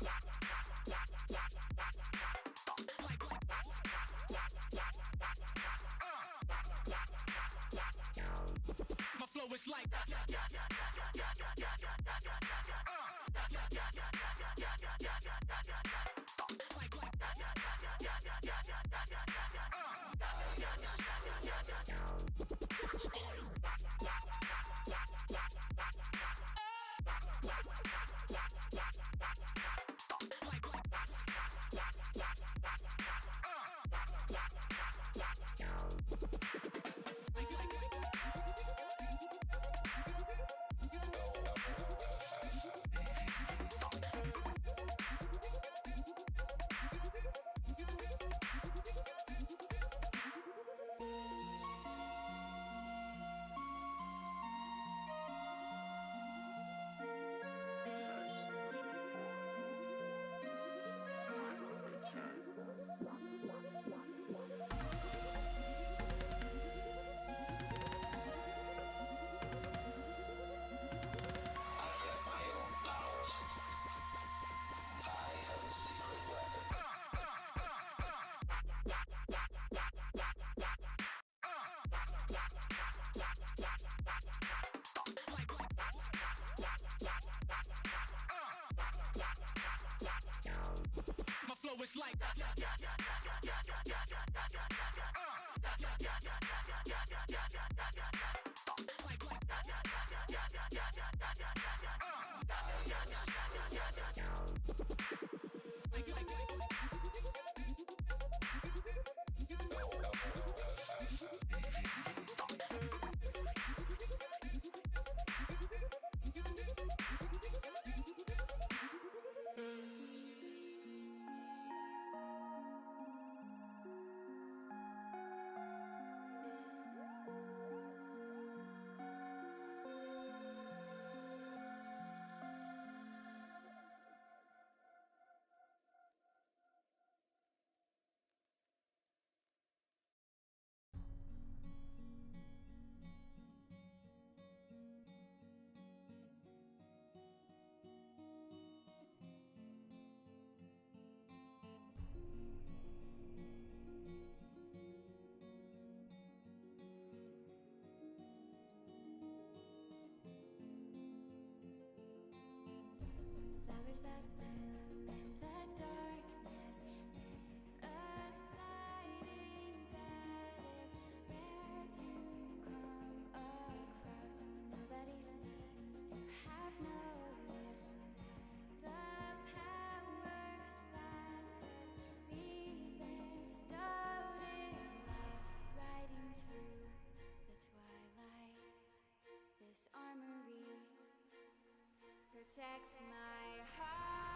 My flow is like it's like protects my heart.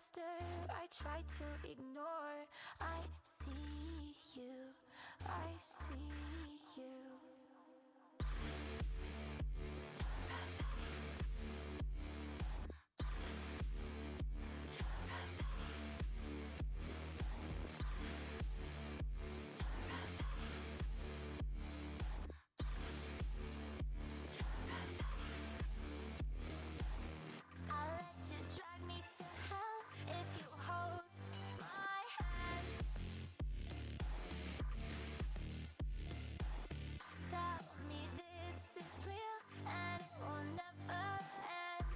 faster. I try to ignore. I see you. I see you. I'll let you drag me to hell if you hold my hand. Tell me this is real and it will never end.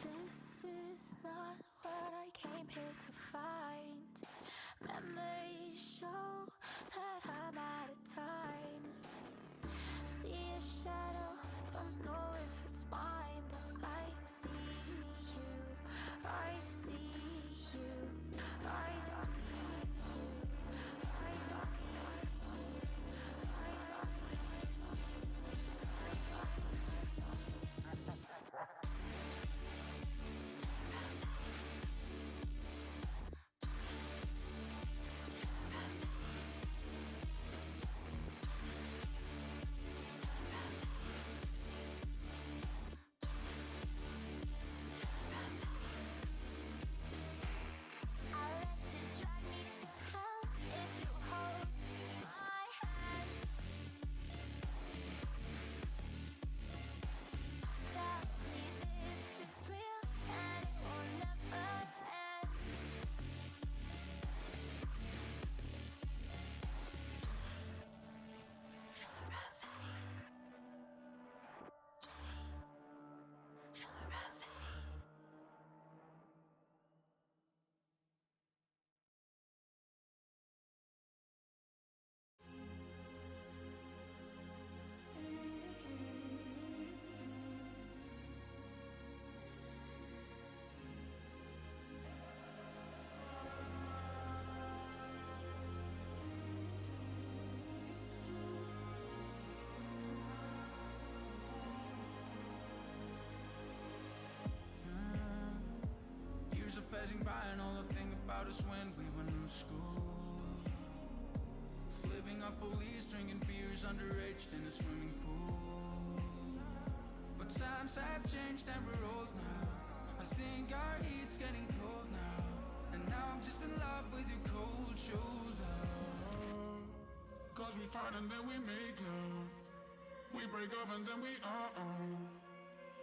This is not what I came here to find. Memories show that I'm out of time. See a shadow, don't know if it's mine, but I see you. I see you. I see you. I see I'll let you drag me to hell if you hold my hand. Tell me this is real and it will never end. Years are passing by and all I think about is when we were in school. Flipping off police, drinking beers underage in a swimming pool. But times have changed and we're old now. I think our heat's getting cold now. And now I'm just in love with your cold shoulder. Cause we fight and then we make love. We break up and then we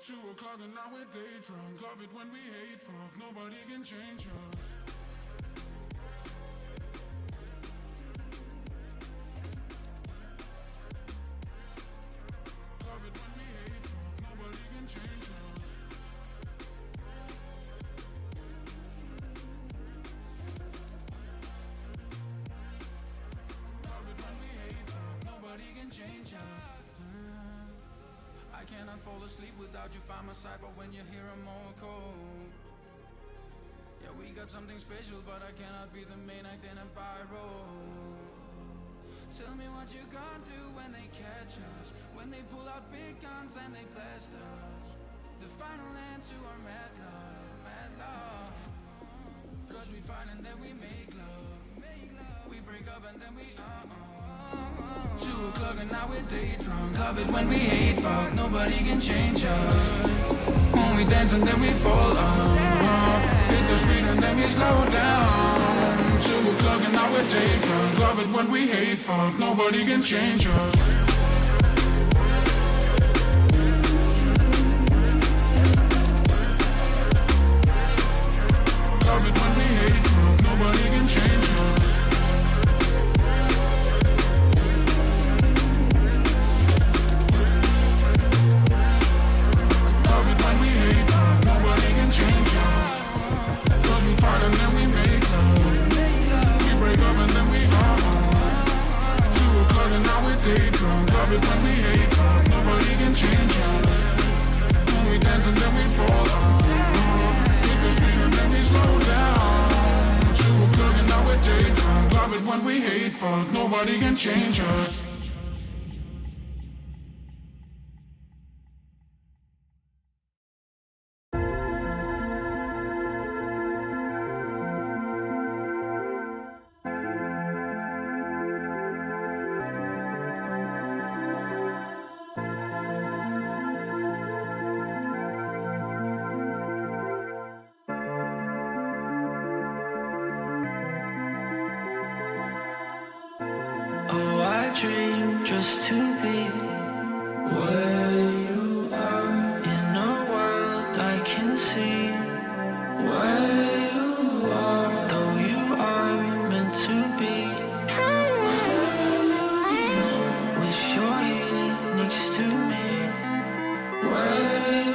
2 o'clock and now we're day drunk. Love it when we hate fuck. Nobody can change us. Love it when we hate fuck. Nobody can change us. Love it when we hate fuck. Nobody can change us. I cannot fall asleep without you by my side, but when you're here I'm all cold. Yeah, we got something special, but I cannot be the main act in a role. Tell me what you gonna do when they catch us, when they pull out big guns and they blast us. The final end to our mad love, mad love. Cause we fight and then we make love. We break up and then we 2 o'clock and now we're day drunk. Love it when we hate fuck. Nobody can change us. When we dance and then we fall on. Hit the speed and then we slow down. 2 o'clock and now we're day drunk. Love it when we hate fuck. Nobody can change us. Love it when we hate fuck. Nobody can change us. Love it when we hate fuck. Nobody can change us. Cause we fight and then we make love. Love it when we hate fuck, nobody can change us. When we dance and then we fall out. Keep the speed and then we slow down. 2 o'clock and now we're daytime. Love it when we hate fuck, nobody can change us. Oh, I dream just to be where you are, in a world I can see where you are, though you are meant to be. Wish you're here next to me, where you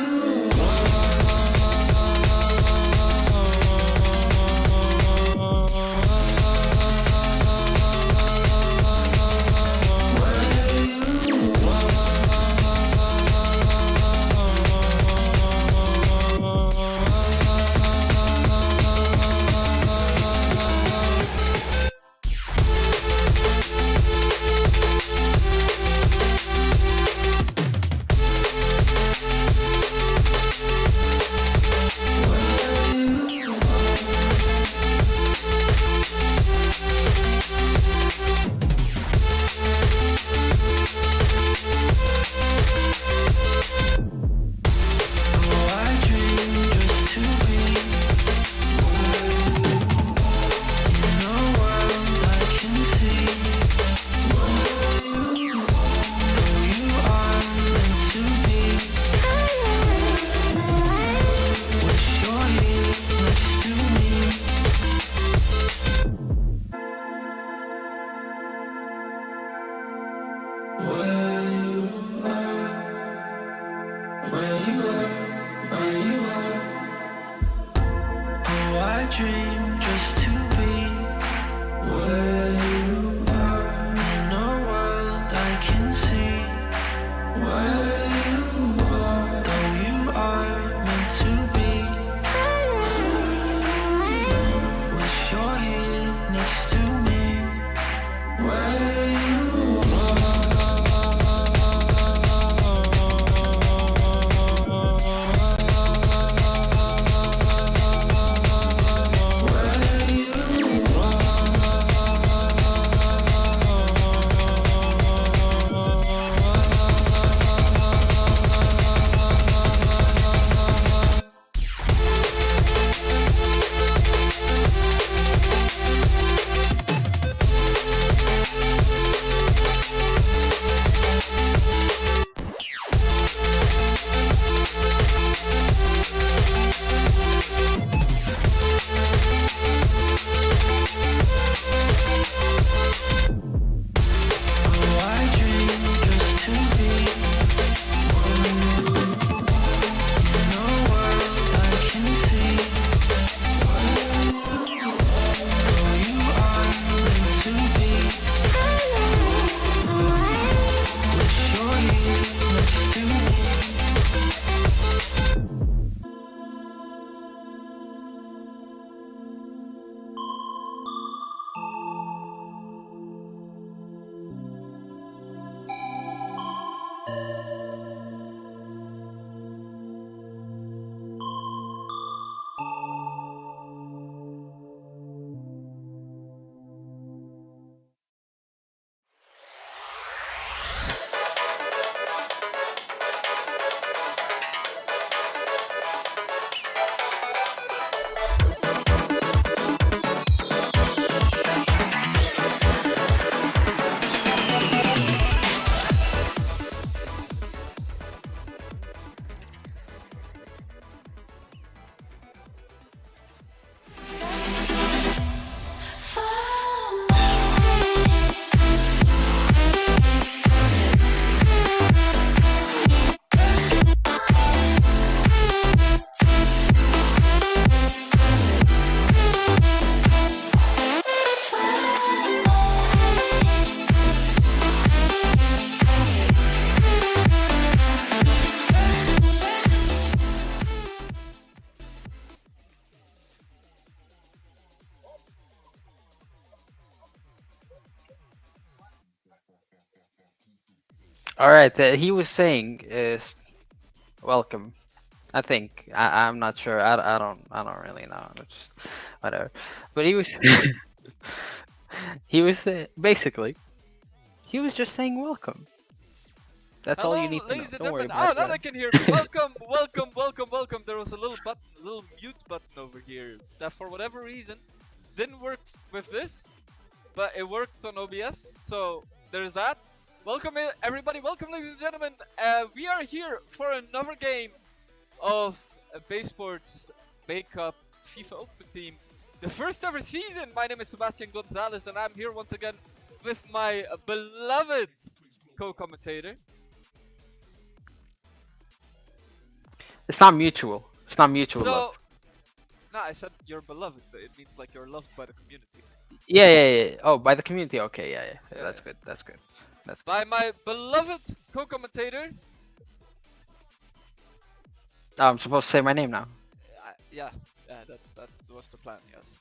dream just to be where you are, in a world I can see where you are, though you are meant to be. Wish you're here next to me, where you are. All right, he was saying is welcome. I think I'm not sure. I don't really know. It's just whatever. But he was he was basically he was just saying welcome. That's all you Hello, need to know. ladies and Don't worry gentlemen. about Oh, now that. they can hear me. Welcome, welcome, welcome, welcome. There was a little button, a little mute button over here that, for whatever reason, didn't work with this, but it worked on OBS. So there's that. Welcome, everybody. Welcome, ladies and gentlemen. We are here for another game of Baesports Bay Cup FIFA Ultimate Team, the first ever season. My name is Sebastian Gonzalez, and I'm here once again with my beloved co-commentator. It's not mutual. It's not mutual love. No, I said you're beloved. It means like you're loved by the community. Yeah. Oh, by the community. Okay, yeah. That's good. That's good. That's good. By my beloved co-commentator. Oh, I'm supposed to say my name now. Yeah, that was the plan. Yes.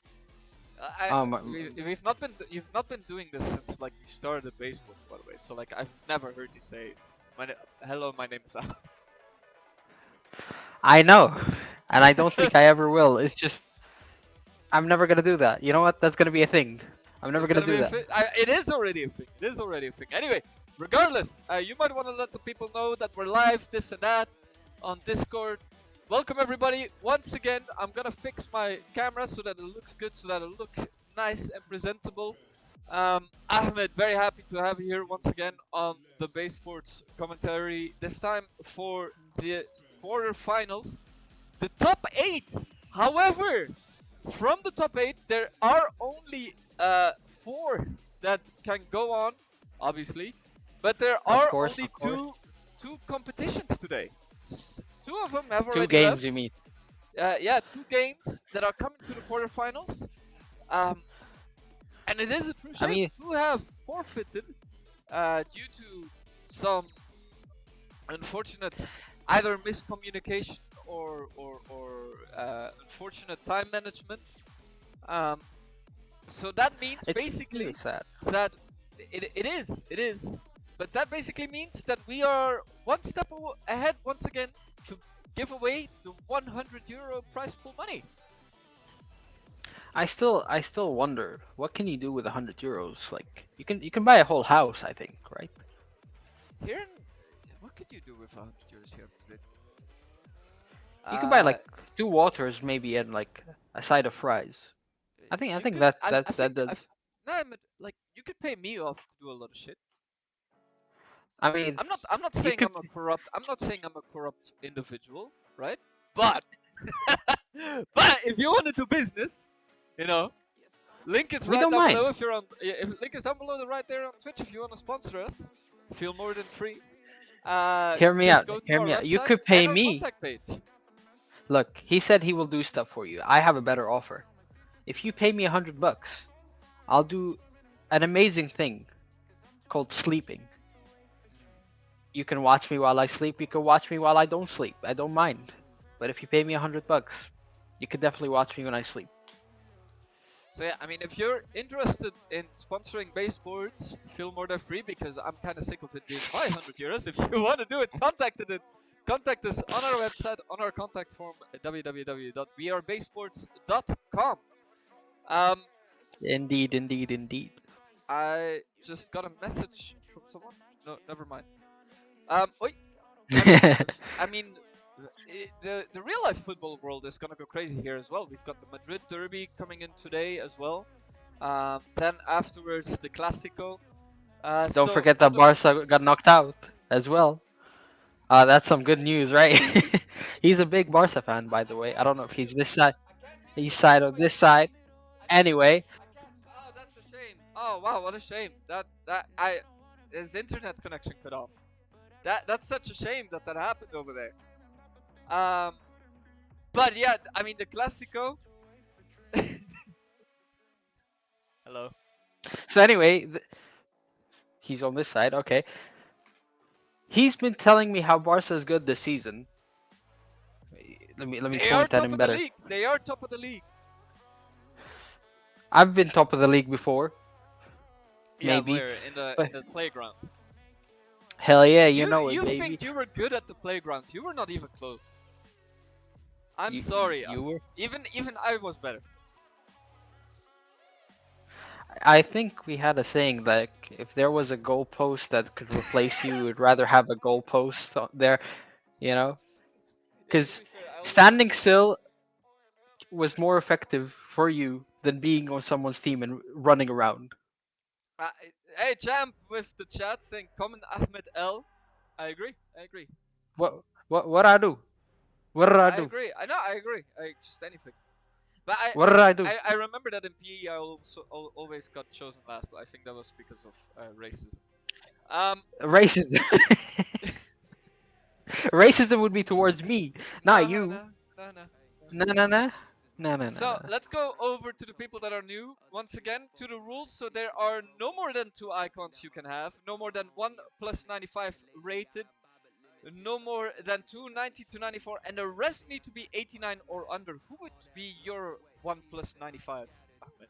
You've not been doing this since like you started Baesports, by the way. So like I've never heard you say, "Hello, my name is Al." I know, and I don't think I ever will. It's just I'm never gonna do that. You know what? That's gonna be a thing. I'm never gonna do that. It is already a thing. It is already a thing. Anyway, regardless, you might want to let the people know that we're live, this and that, on Discord. Welcome everybody. Once again, I'm gonna fix my camera so that it looks good, so that it looks nice and presentable. Ahmed, very happy to have you here once again on the Baesports commentary. This time for the quarterfinals, the top 8. However, from the top 8, there are only 4 that can go on, obviously, but there are only two competitions today. 2 of them have already 2 games, left. you mean? Yeah, 2 games that are coming to the quarterfinals. And it is a true shame to have forfeited due to some unfortunate either miscommunication or unfortunate time management. So that means basically that it is, but that basically means that we are one step ahead once again to give away the €100 prize pool money. I still wonder what can you do with €100? Like you can buy a whole house, I think, right? Here, what could you do with €100 here? You can buy like 2 waters maybe and like a side of fries. I think that does. No, I mean, like you could pay me off to do a lot of shit. I mean, I'm not saying I'm a corrupt individual, right? But but if you want to do business, you know, link is right down below. If you're on, if link is down below, right there on Twitch. If you want to sponsor us, feel more than free. Hear me out. Hear me out. You could pay me. Look, he said he will do stuff for you. I have a better offer. If you pay me $100, I'll do an amazing thing called sleeping. You can watch me while I sleep. You can watch me while I don't sleep. I don't mind. But if you pay me $100, you could definitely watch me when I sleep. So yeah, I mean, if you're interested in sponsoring Baesports, feel more than free because I'm kind of sick of it being my €100. If you want to do it, contact us on our website, on our contact form, www.wearebaesports.com. Indeed. I just got a message from someone. No, never mind. I mean, the real life football world is gonna go crazy here as well. We've got the Madrid derby coming in today as well. Then afterwards the Clásico. Don't forget that Barca got knocked out as well. That's some good news, right? He's a big Barca fan, by the way. I don't know if he's this side, east side, or this side. Anyway. Oh, that's a shame. Oh wow, what a shame. His internet connection cut off. That's such a shame that happened over there. But yeah, I mean the Clásico. Hello. So anyway, he's on this side. Okay. He's been telling me how Barca is good this season. Let me point at him better. They are top of the league. I've been top of the league before. Yeah, maybe. in the playground. Hell yeah, you You know it, you baby. think you were good at the playground? You were not even close. I'm You sorry. you were. Even I was better. I think we had a saying like if there was a goalpost that could replace you, we'd rather have a goalpost there. You know, Yeah, to because be fair, I always had standing to. still was more effective for you than being on someone's team and running around. Uh, hey, champ with the chat saying comment Ahmed L. I agree. I agree. What I do? What did I I do? agree. I know. I agree. I just anything. But What did I do? I remember that in PE I also always got chosen last, but I think that was because of racism. Um, Racism. Racism would be towards me, not no, you. no, no, no. No, no, no, no, no, no, So no. let's go over to the people that are new once again to the rules. So there are no more than 2 icons you can have, no more than 1+95 rated, no more than 290 to 94, and the rest need to be 89 or under. Who would be your 1+95, Ahmed?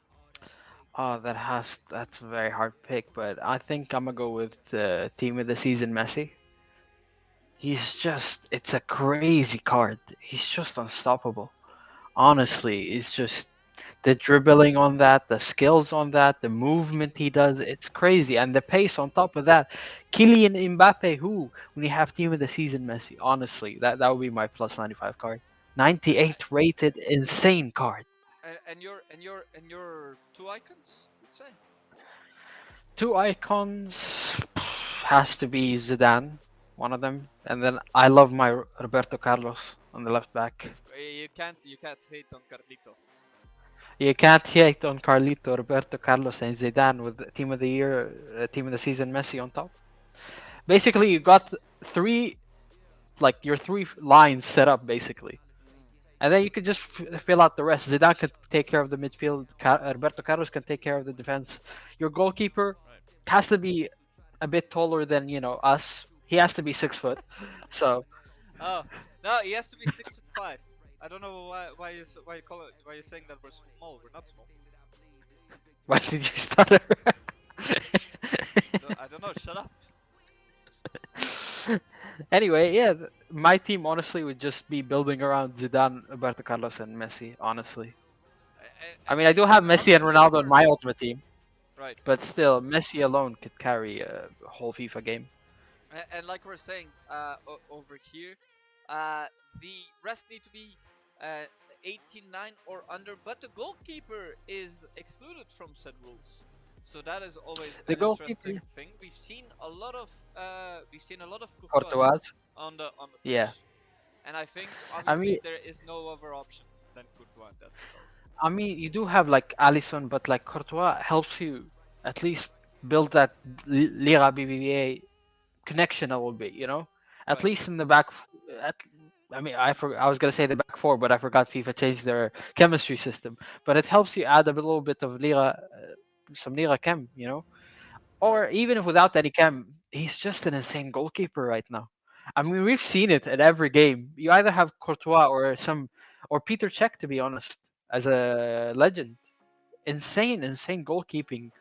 Oh, that's a very hard pick, but I think I'm gonna go with team of the season, Messi. It's a crazy card. He's just unstoppable. Honestly, it's just the dribbling on that, the skills on that, the movement he does, it's crazy. And the pace on top of that. Kylian Mbappe, who, when you have team of the season Messi, honestly, that would be my plus 95 card. 98 rated, insane card. And your 2 icons, you'd say? Two icons has to be Zidane, one of them. And then I love my Roberto Carlos on the left back. You can't hate on Carlito. You can't hate on Carlito, Roberto Carlos, and Zidane with team of the year, team of the season Messi on top. Basically, you got three, like your three lines set up basically, and then you could just fill out the rest. Zidane can take care of the midfield. Roberto Carlos can take care of the defense. Your goalkeeper Right. has to be a bit taller than us. He has to be 6 foot. So Oh no, he has to be 6'5". I don't know why you're saying that we're small. We're not small. why did you stutter? I don't know. Shut up. Anyway, yeah, my team honestly would just be building around Zidane, Roberto Carlos, and Messi. Honestly, I mean, I do have Messi and Honestly, like Ronaldo in we're my ultimate team, right. but still, Messi alone could carry a whole FIFA game. And like we're saying over here, the rest need to be 89 or under, but the goalkeeper is excluded from said rules. So that is always The an interesting goalkeeper, thing. We've seen a lot of Courtois Courtois. on the Yeah, pitch, and I think I honestly mean, there is no other option than Courtois in that regard. you do have like Alisson, but like Courtois helps you at least build that Liga BBVA connection a little bit. At Right, least in the back. At, I was gonna say the back four, but I forgot FIFA changed their chemistry system. But it helps you add a little bit of Liga, some Liga chem. right, Or even if without any chem, he's just an insane goalkeeper right now. I mean, we've seen it at every game. You either have Courtois or Peter Cech, to be honest, as a legend. Insane, insane goalkeeping.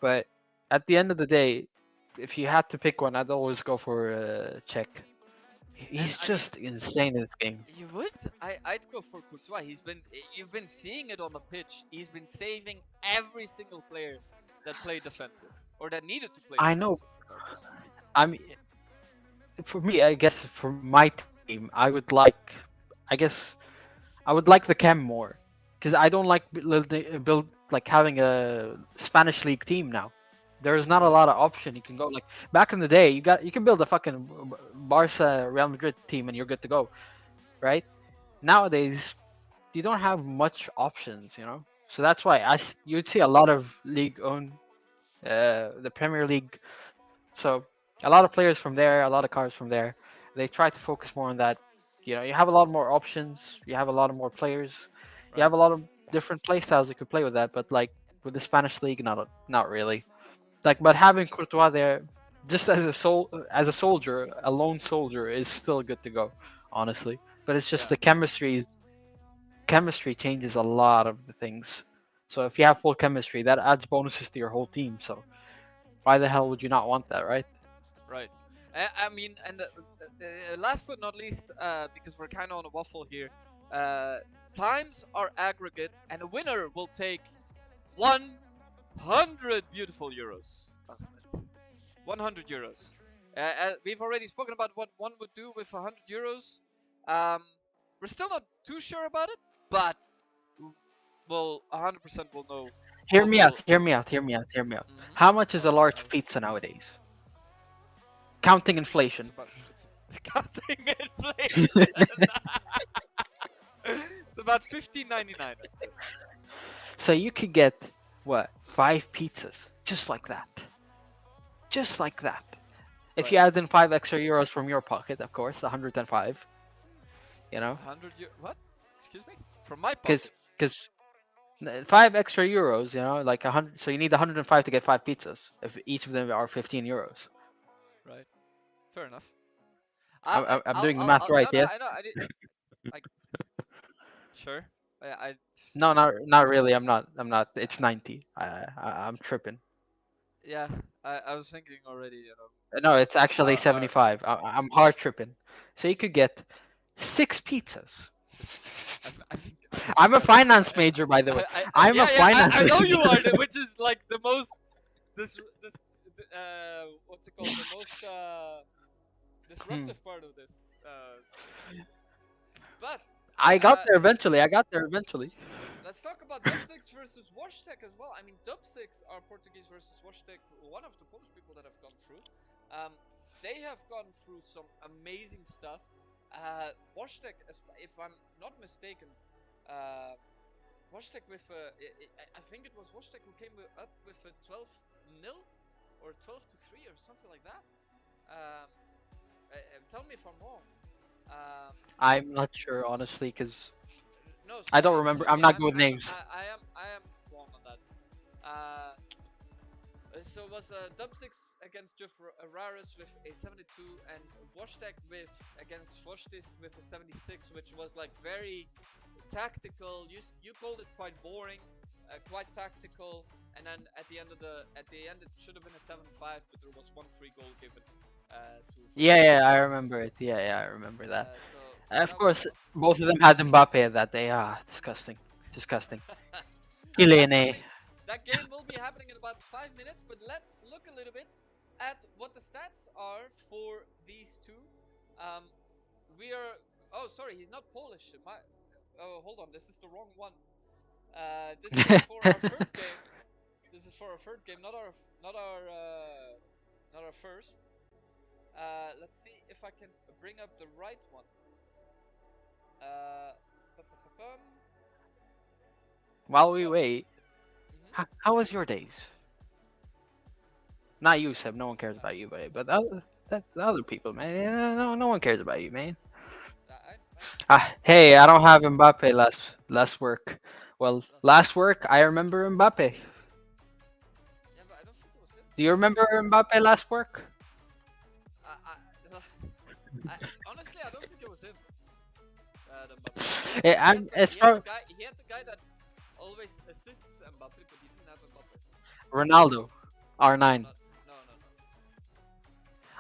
But at the end of the day, if you had to pick one, I'd always go for Cech. and He's I mean just insane in this game. you would? I'd go for Courtois. You've been seeing it on the pitch. He's been saving every single player that played defensive or that needed to play I know. defensive, regardless. I mean, for me, I guess for my team, I guess I would like the chem more, because I don't like build like having a Spanish league team now. There's not a Right. lot of option you can go. Like back in the day, you can build a fucking Barca Real Madrid team and you're good to go, right? Nowadays, you don't have much options. So that's why you'd see a lot of league own the Premier League. So a lot of players from there, a lot of cards from there. They try to focus more on that. You have a lot more options. You have a lot of more players. You Right. have a lot of different play styles you could play with that. But like with the Spanish league, not really. Like, but having Courtois there, just as a soldier, a lone soldier, is still good to go, honestly. But it's just Yeah. the chemistry changes a lot of the things. So if you have full chemistry, that adds bonuses to your whole team. So why the hell would you not want that, right? Right. I mean, and last but not least, because we're kind of on a waffle here, times are aggregate, and a winner will take 100 beautiful euros. 100 euros. We've already spoken about what one would do with 100 euros. We're still not too sure about it, but we'll 100% will know. Hear what me will- out. Hear me out. Hear me out. Hear me out. Mhm. How much is a large I'll- pizza nowadays? Counting inflation. It's counting inflation. It's about 15.99. So you could get what 5 pizzas just like that. Just like that. If you Right. add in 5 extra euros from your pocket, of course, 105. You know, 100 euro. What? Excuse me? From my pocket. because 5 extra euros, you know, like 100. So you need 105 to get 5 pizzas. If each of them are 15 euros. Right. Fair enough. I'm doing the math right, no, yeah? I know. I did. Like, sure. I No, not really. I'm not. It's 90. I'm tripping. yeah. I was thinking already. You know. No, it's actually Our 75. I'm hard tripping. So you could get 6 pizzas. I think I'm you a got finance major, by the way. I'm a finance I know you major. are, which is like the most what's it called? The most Hmm. disruptive part of this. But I got uh, there eventually. I got there eventually. let's talk about Dub6 versus Washtec as well. I mean, Dub6 are Portuguese versus Washtec, one of the Polish people that have gone through. They have gone through some amazing stuff. Washtec, if I'm not mistaken, Washtec with I think it was Washtec who came up with a 12-0 or 12-3 or something like that. Tell me if I'm wrong. I'm not sure honestly, because No, I don't sorry, remember. excuse I'm me. not good with names. I am wrong on that. So it was Dub6 against Jeff Raris with a 72 and Washtec with against Foshtis with a 76, which was like very tactical. You called it quite boring, quite tactical, and then at the end it should have been a 7-5, but there was one free goal given to. Yeah, I remember it. Yeah, I remember that. So Of that course, was both of them had Mbappe that day. Disgusting. Disgusting. Kylian. That game will be happening in about 5 minutes, but let's look a little bit at what the stats are for these two. We are. Oh, sorry, he's not Polish. Oh, hold on, this is the wrong one. This is for our third game. This is for our third game, not our first. Let's see if I can bring up the right one. While we wait, how was your days? Not you, Seb. No one cares about you, but the other people, man. Yeah, no one cares about you, man. Hey, I don't have Mbappe last work. Well, last work I remember Mbappe. Yeah, but I don't think it was him. Do you remember Mbappe last work? Honestly, I don't think it was him. He had the guy that always assists Mbappe, but he didn't have Mbappe. Ronaldo, R9. No.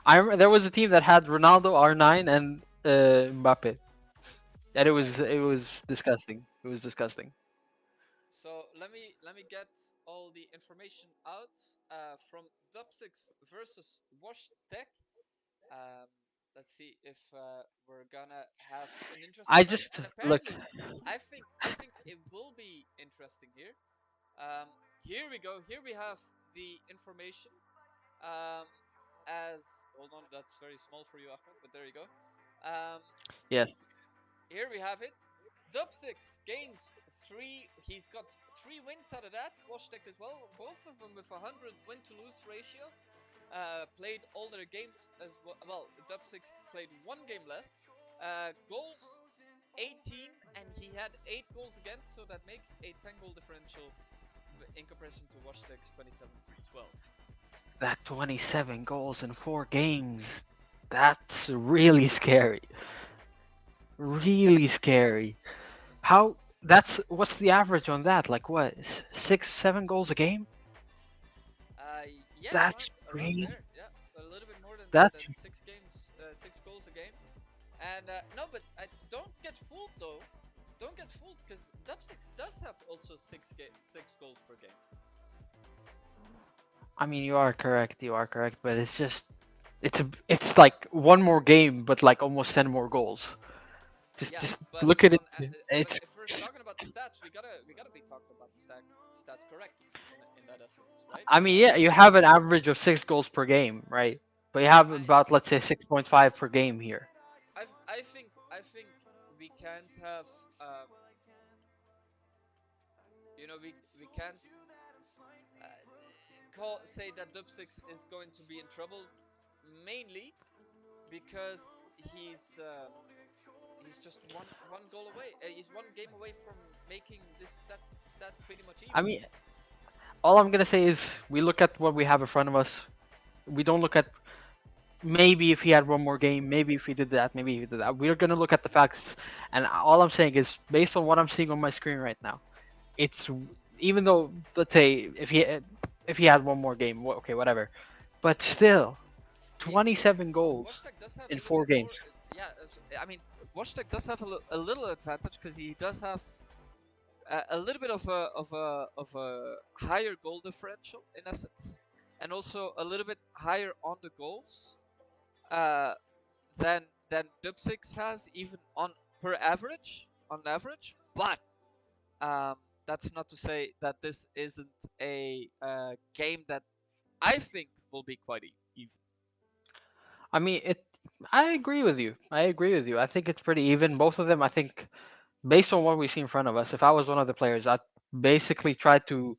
I remember there was a team that had Ronaldo, R9, and Mbappe, and it was disgusting. It was disgusting. So let me get all the information out from Dub6 versus Washtec. Let's see if we're gonna have an interesting. I just and look. I think it will be interesting here. Here we go. Here we have the information. Hold on, that's very small for you, Ahmed, but there you go. Yes. Here we have it. Dub6 gains 3. He's got 3 wins out of that. Washtec as well. Both of them with 100 win-to-lose ratio. Played all their games as well. Well, Dub6 played 1 game less. Goals 18, and he had 8 goals against, so that makes a 10-goal differential in comparison to Washtec's 27-12. That 27 goals in 4 games. That's really scary. Really scary. What's the average on that? Like what? 6-7 goals a game? Yeah. That's around really. there. Yeah, a little bit more than That's that's 6 games, 6 goals a game. And no, but don't get fooled though. Don't get fooled because Dub Six does have also 6 goals per game. I mean, you are correct. You are correct, but it's just it's like one more game, but like almost 10 more goals. Yeah, Just but look at it. but It's if we're talking about the stats, we gotta be talking about the stats correct in that essence, right? I mean, yeah, you have an average of 6 goals per game, right? But you have I about, let's say, 6.5 per game here. I think we can't have um, we can't uh, say that Dub Six is going to be in trouble, mainly because he's just one goal away. He's one game away from making this stats pretty much I even. mean, all I'm gonna say is we look at what we have in front of us. We don't look at maybe if he had one more game, maybe if he did that, maybe if he did that. We're gonna look at the facts, and all I'm saying is based on what I'm seeing on my screen right now. It's even though, let's say, if he had one more game, okay, whatever, but still, He 27 goals Washtag does have a in little four bit more. games. Yeah, I mean, Washtag does have a little advantage because he does have a little bit of a higher goal differential in essence, and also a little bit higher on the goals uh, than Dub Six has, even on average. But um, that's not to say that this isn't a game that I think will be quite even. I mean, it. I agree with you. I agree with you. I think it's pretty even. Both of them, I think, based on what we see in front of us, if I was one of the players, I'd basically try to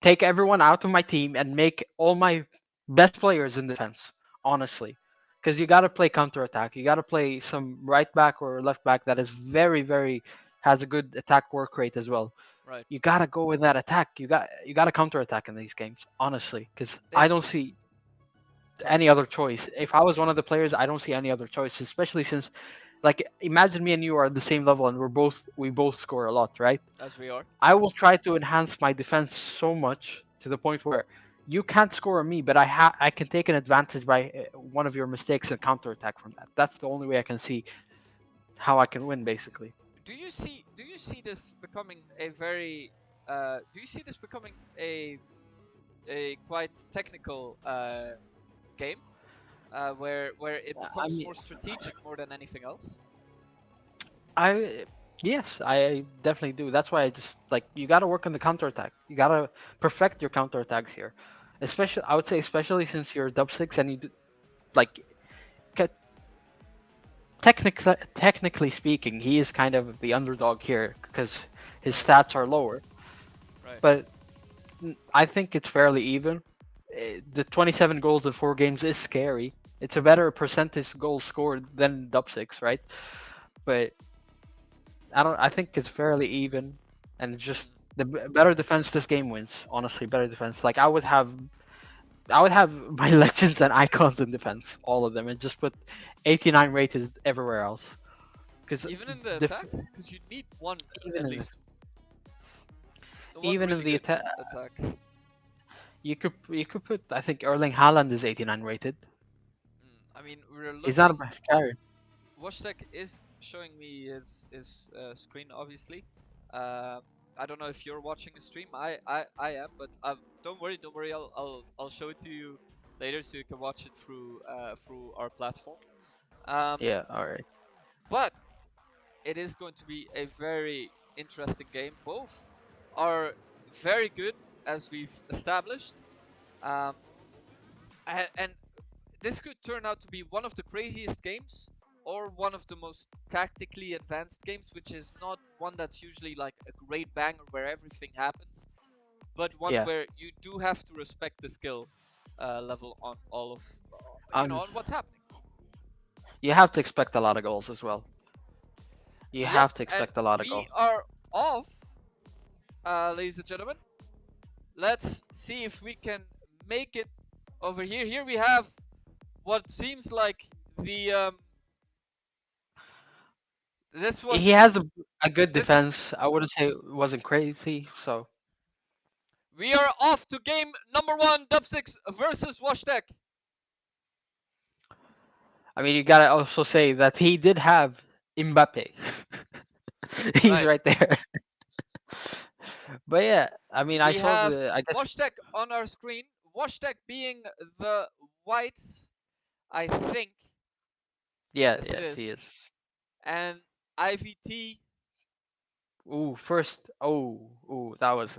take everyone out of my team and make all my best players in defense, honestly. Because you got to play counter attack. You got to play some right back or left back that is very, very has a good attack work rate as well. Right. You got to go with that attack. You got to counter attack in these games, honestly. Because They I don't see sorry. any other choice. If I was one of the players, I don't see any other choice, especially since, like, imagine me and you are at the same level and we both score a lot, right? As we are. I will try to enhance my defense so much to the point where you can't score on me, but I can take an advantage by one of your mistakes and counterattack from that. That's the only way I can see how I can win, basically. Do you see this becoming a very do you see this becoming a quite technical game where it I becomes mean, more strategic more than anything else? I yes, I definitely do. That's why I just like you got to work on the counterattack. You got to perfect your counterattacks here. Especially, I would say, especially since you're dub six and like ca- technically speaking, he is kind of the underdog here because his stats are lower. Right. But I think it's fairly even. The 27 goals in 4 games is scary. It's a better percentage goals scored than dub six, right? But I don't. I think it's fairly even, and it's just Mm. the better defense this game wins. Honestly, better defense. Like I would have my legends and icons in defense, all of them, and just put 89 rated everywhere else. Because Even in the attack, because you need one even at in least one even in really the good attack, attack. you could put. I think Erling Haaland is 89 rated. I mean, we're He's not a looking. bad carry. Washtag is showing me his screen, obviously. Uh, I don't know if you're watching a stream. I am, but don't worry. I'll show it to you later so you can watch it through our platform. Um, Yeah. All right. but it is going to be a very interesting game. Both are very good, as we've established. Um, and this could turn out to be one of the craziest games or one of the most tactically advanced games, which is not one that's usually like a great banger where everything happens, but one Yeah. where you do have to respect the skill level on all of Um. on what's happening. You have to expect a lot of goals as well. You Yep, have to and expect a lot of we goals. are off, ladies and gentlemen. Let's see if we can make it over here. Here we have what seems like the this He was has a good this is defense. I wouldn't say it wasn't crazy. So we are off to game number one, Dub Six versus Washtag. I mean, you gotta also say that he did have Mbappe. He's Right. right there. But yeah, I mean, I We saw have the. I guess Washtek on our screen. Washtek being the whites, I think. yeah, Yes, it yes, he is. is. And IVT. Ooh, first. Oh, ooh, that was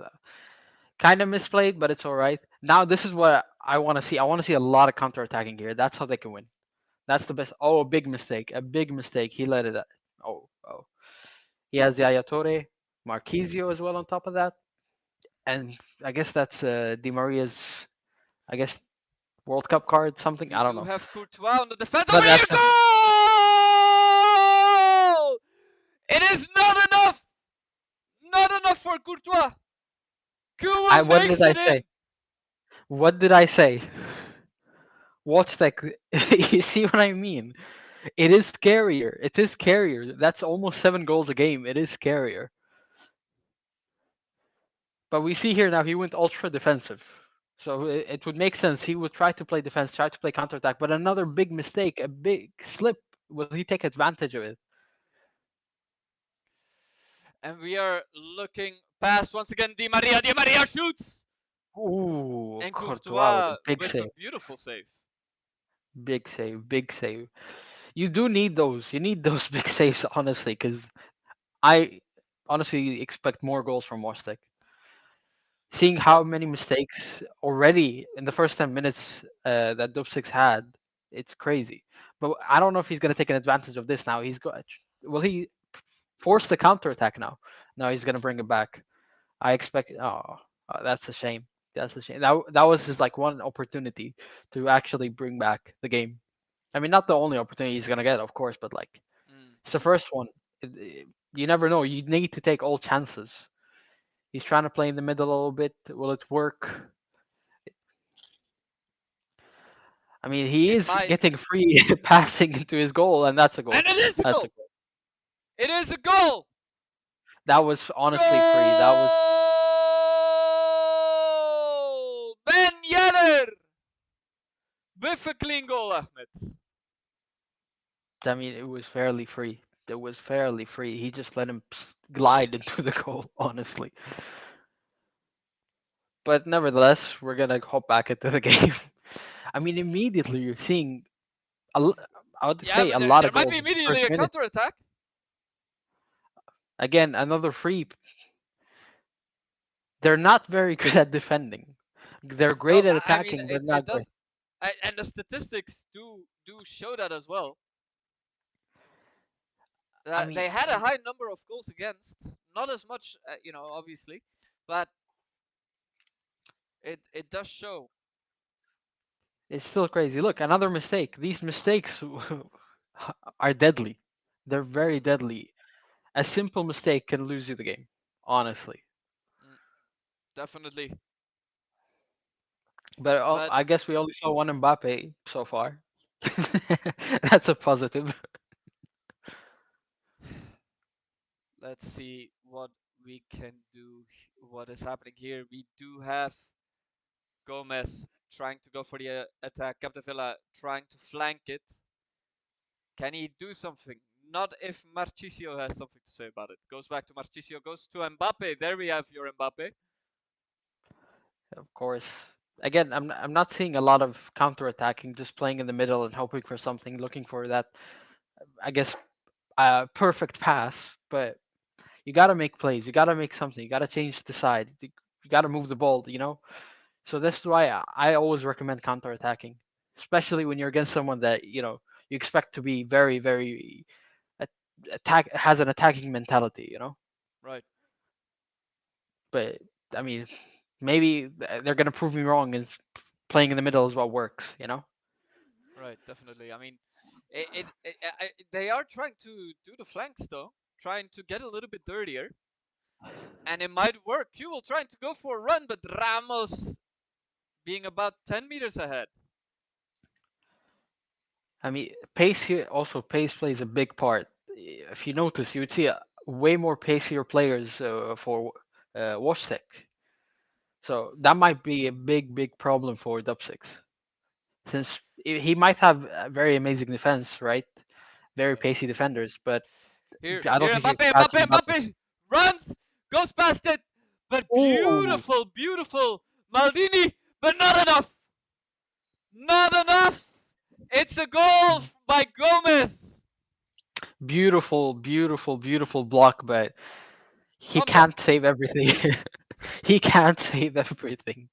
kind of misplayed, but it's all right. Now this is what I want to see. I want to see a lot of counterattacking here. That's how they can win. That's the best. Oh, a big mistake. A big mistake. He let it. Oh, oh. He has the Ayatore, Marquisio as well on top of that, and I guess that's Di Maria's. I guess World Cup card, something. We I don't do know. have Courtois on the defense. But Over here, that's goal! It is not enough. Not enough for Courtois. I. Kuwa What did makes I it say? in. What did I say? Watch that. You see what I mean? It is scarier. It is scarier. That's almost 7 goals a game. It is scarier. But we see here now he went ultra defensive. So it would make sense. He would try to play defense, try to play counterattack. But another big mistake, a big slip. Will he take advantage of it? And we are looking past once again. Di Maria. Di Maria shoots. Ooh, And Courtois with a Courtois big with a save. beautiful save. Big save. Big save. You do need those. You need those big saves, honestly, because I honestly expect more goals from Mostek. Seeing Yep. how many mistakes already in the first 10 minutes that Dub Six had, it's crazy. But I don't know if he's going to take an advantage of this now. He's got. Will he force the counterattack now? No, he's going to bring it back. I expect. Oh, that's a shame. That's a shame. That was his like one opportunity to actually bring back the game. I mean, not the only opportunity he's gonna get, of course, but like Mm. it's the first one. You never know. You need to take all chances. He's trying to play in the middle a little bit. Will it work? I mean, he It is might. getting free passing into his goal, and that's a goal. And it is a That's a goal. goal. It is a goal. That was honestly free. That was. Goal! Ben Yedder with a clean goal, Ahmed. I mean, it was fairly free. It was fairly free. He just let him glide into the goal, honestly. But nevertheless, we're gonna hop back into the game. I mean, immediately you're seeing, I would Yeah, say, but a there, lot there of might goals be in the immediately first a minute. counter attack. Again, another free. They're not very good at defending. They're No, great at I mean attacking, but it not great. does, and the statistics do show that as well. I mean, They had a high number of goals against, not as much, obviously, but it does show. it's still crazy. Look, another mistake. These mistakes are deadly. They're very Mm, deadly. A simple mistake can lose you the game, honestly. mm, definitely, But but I guess we only saw one Mbappe so far. That's a positive. let's see what we can do. What is happening here? We do have Gomez trying to go for the attack. Capdevila trying to flank it. Can he do something? Not if Marchisio has something to say about it. Goes back to Marchisio, goes to Mbappe. There we have your Mbappe. Of course. Again, I'm not seeing a lot of counter-attacking, just playing in the middle and hoping for something, looking for that, I guess, perfect pass. But you got to make plays. You got to make something. You got to change the side. You got to move the ball, you know? So this is why I always recommend counter-attacking, especially when you're against someone that, you expect to be very, very has an attacking mentality, you know? Right, But I mean, maybe they're going to prove me wrong and playing in the middle is what works, you know? right, definitely. I mean, they are trying to do the flanks though, trying to get a little bit dirtier, and it might work. Q will trying to go for a run, but Ramos being about 10 meters ahead. I mean, pace here also pace plays a big part. If you notice, you would see way more pacier players for Wastek. So that might be a big, big problem for Dub Six. since he might have a very amazing defense, right? Very Right. pacey defenders, but Here, I don't here, think he can Mbappe, catch Mbappe, Mbappe. Mbappe runs, goes past it, but Ooh, beautiful, beautiful Maldini, but not enough, not enough. It's a goal by Gomez. beautiful, beautiful, beautiful block, but he Calm down. can't save everything. He can't save everything.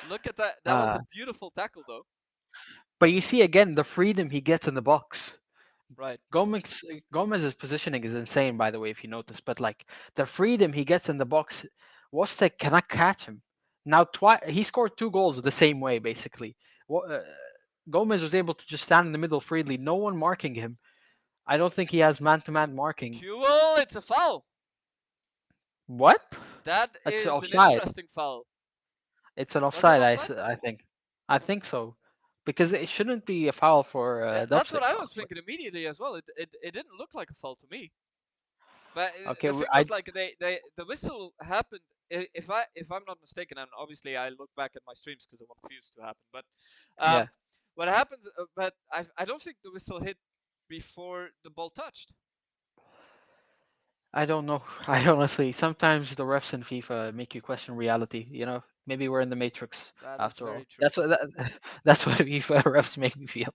Look at that. That was Uh, a beautiful tackle, though. but you see again the freedom he gets in the box. Right. Gomez's positioning is insane, by the way, if you notice. But like the freedom he gets in the box, Wostek cannot catch him. Now, twice he scored 2 goals the same way, basically. Gomez was able to just stand in the middle freely, no one marking him. I don't think he has man-to-man marking. Kuhl, it's a foul. What? That That's is an offside. interesting foul. It's an Was it offside. offside? I think. I think so, because it shouldn't be a foul for That's what Dubsik, I was honestly. thinking immediately as well. It didn't look like a foul to me. But Okay, the thing I was like the whistle happened. If I'm not mistaken, and obviously I look back at my streams because I want views to happen. But yeah. what happens? But I don't think the whistle hit before the ball touched. I don't know. I honestly sometimes the refs in FIFA make you question reality. Maybe we're in the Matrix That is after all. very true. That's what FIFA refs make me feel.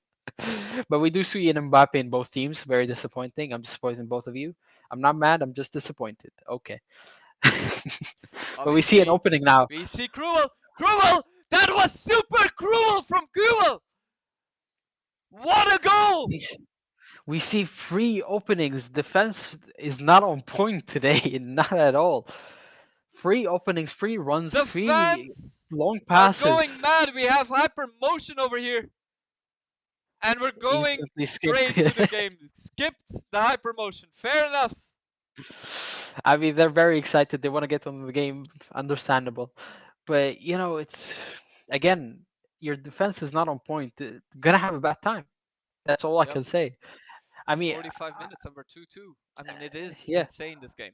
But we do see an Mbappe in both teams. Very disappointing. I'm disappointed in both of you. I'm not mad. I'm just disappointed. Okay. But we see an Obviously, opening now. we see cruel, cruel. That was super cruel from Kuhl. What a goal! We s- we see free openings. Defense is not on point today. Not at all. Free openings, free runs, The free fans long are passes. going mad. We have hyper motion over here. And we're going Instantly skipped. straight to the game. Skipped the hyper motion. Fair enough. I mean, they're very excited. They want to get on the game. Understandable. But, it's again, your defense is not on point. Gonna have a bad time. That's all I Yep. can say. I mean, 45 minutes and we're 2-2. I mean, it is yeah, insane, this game.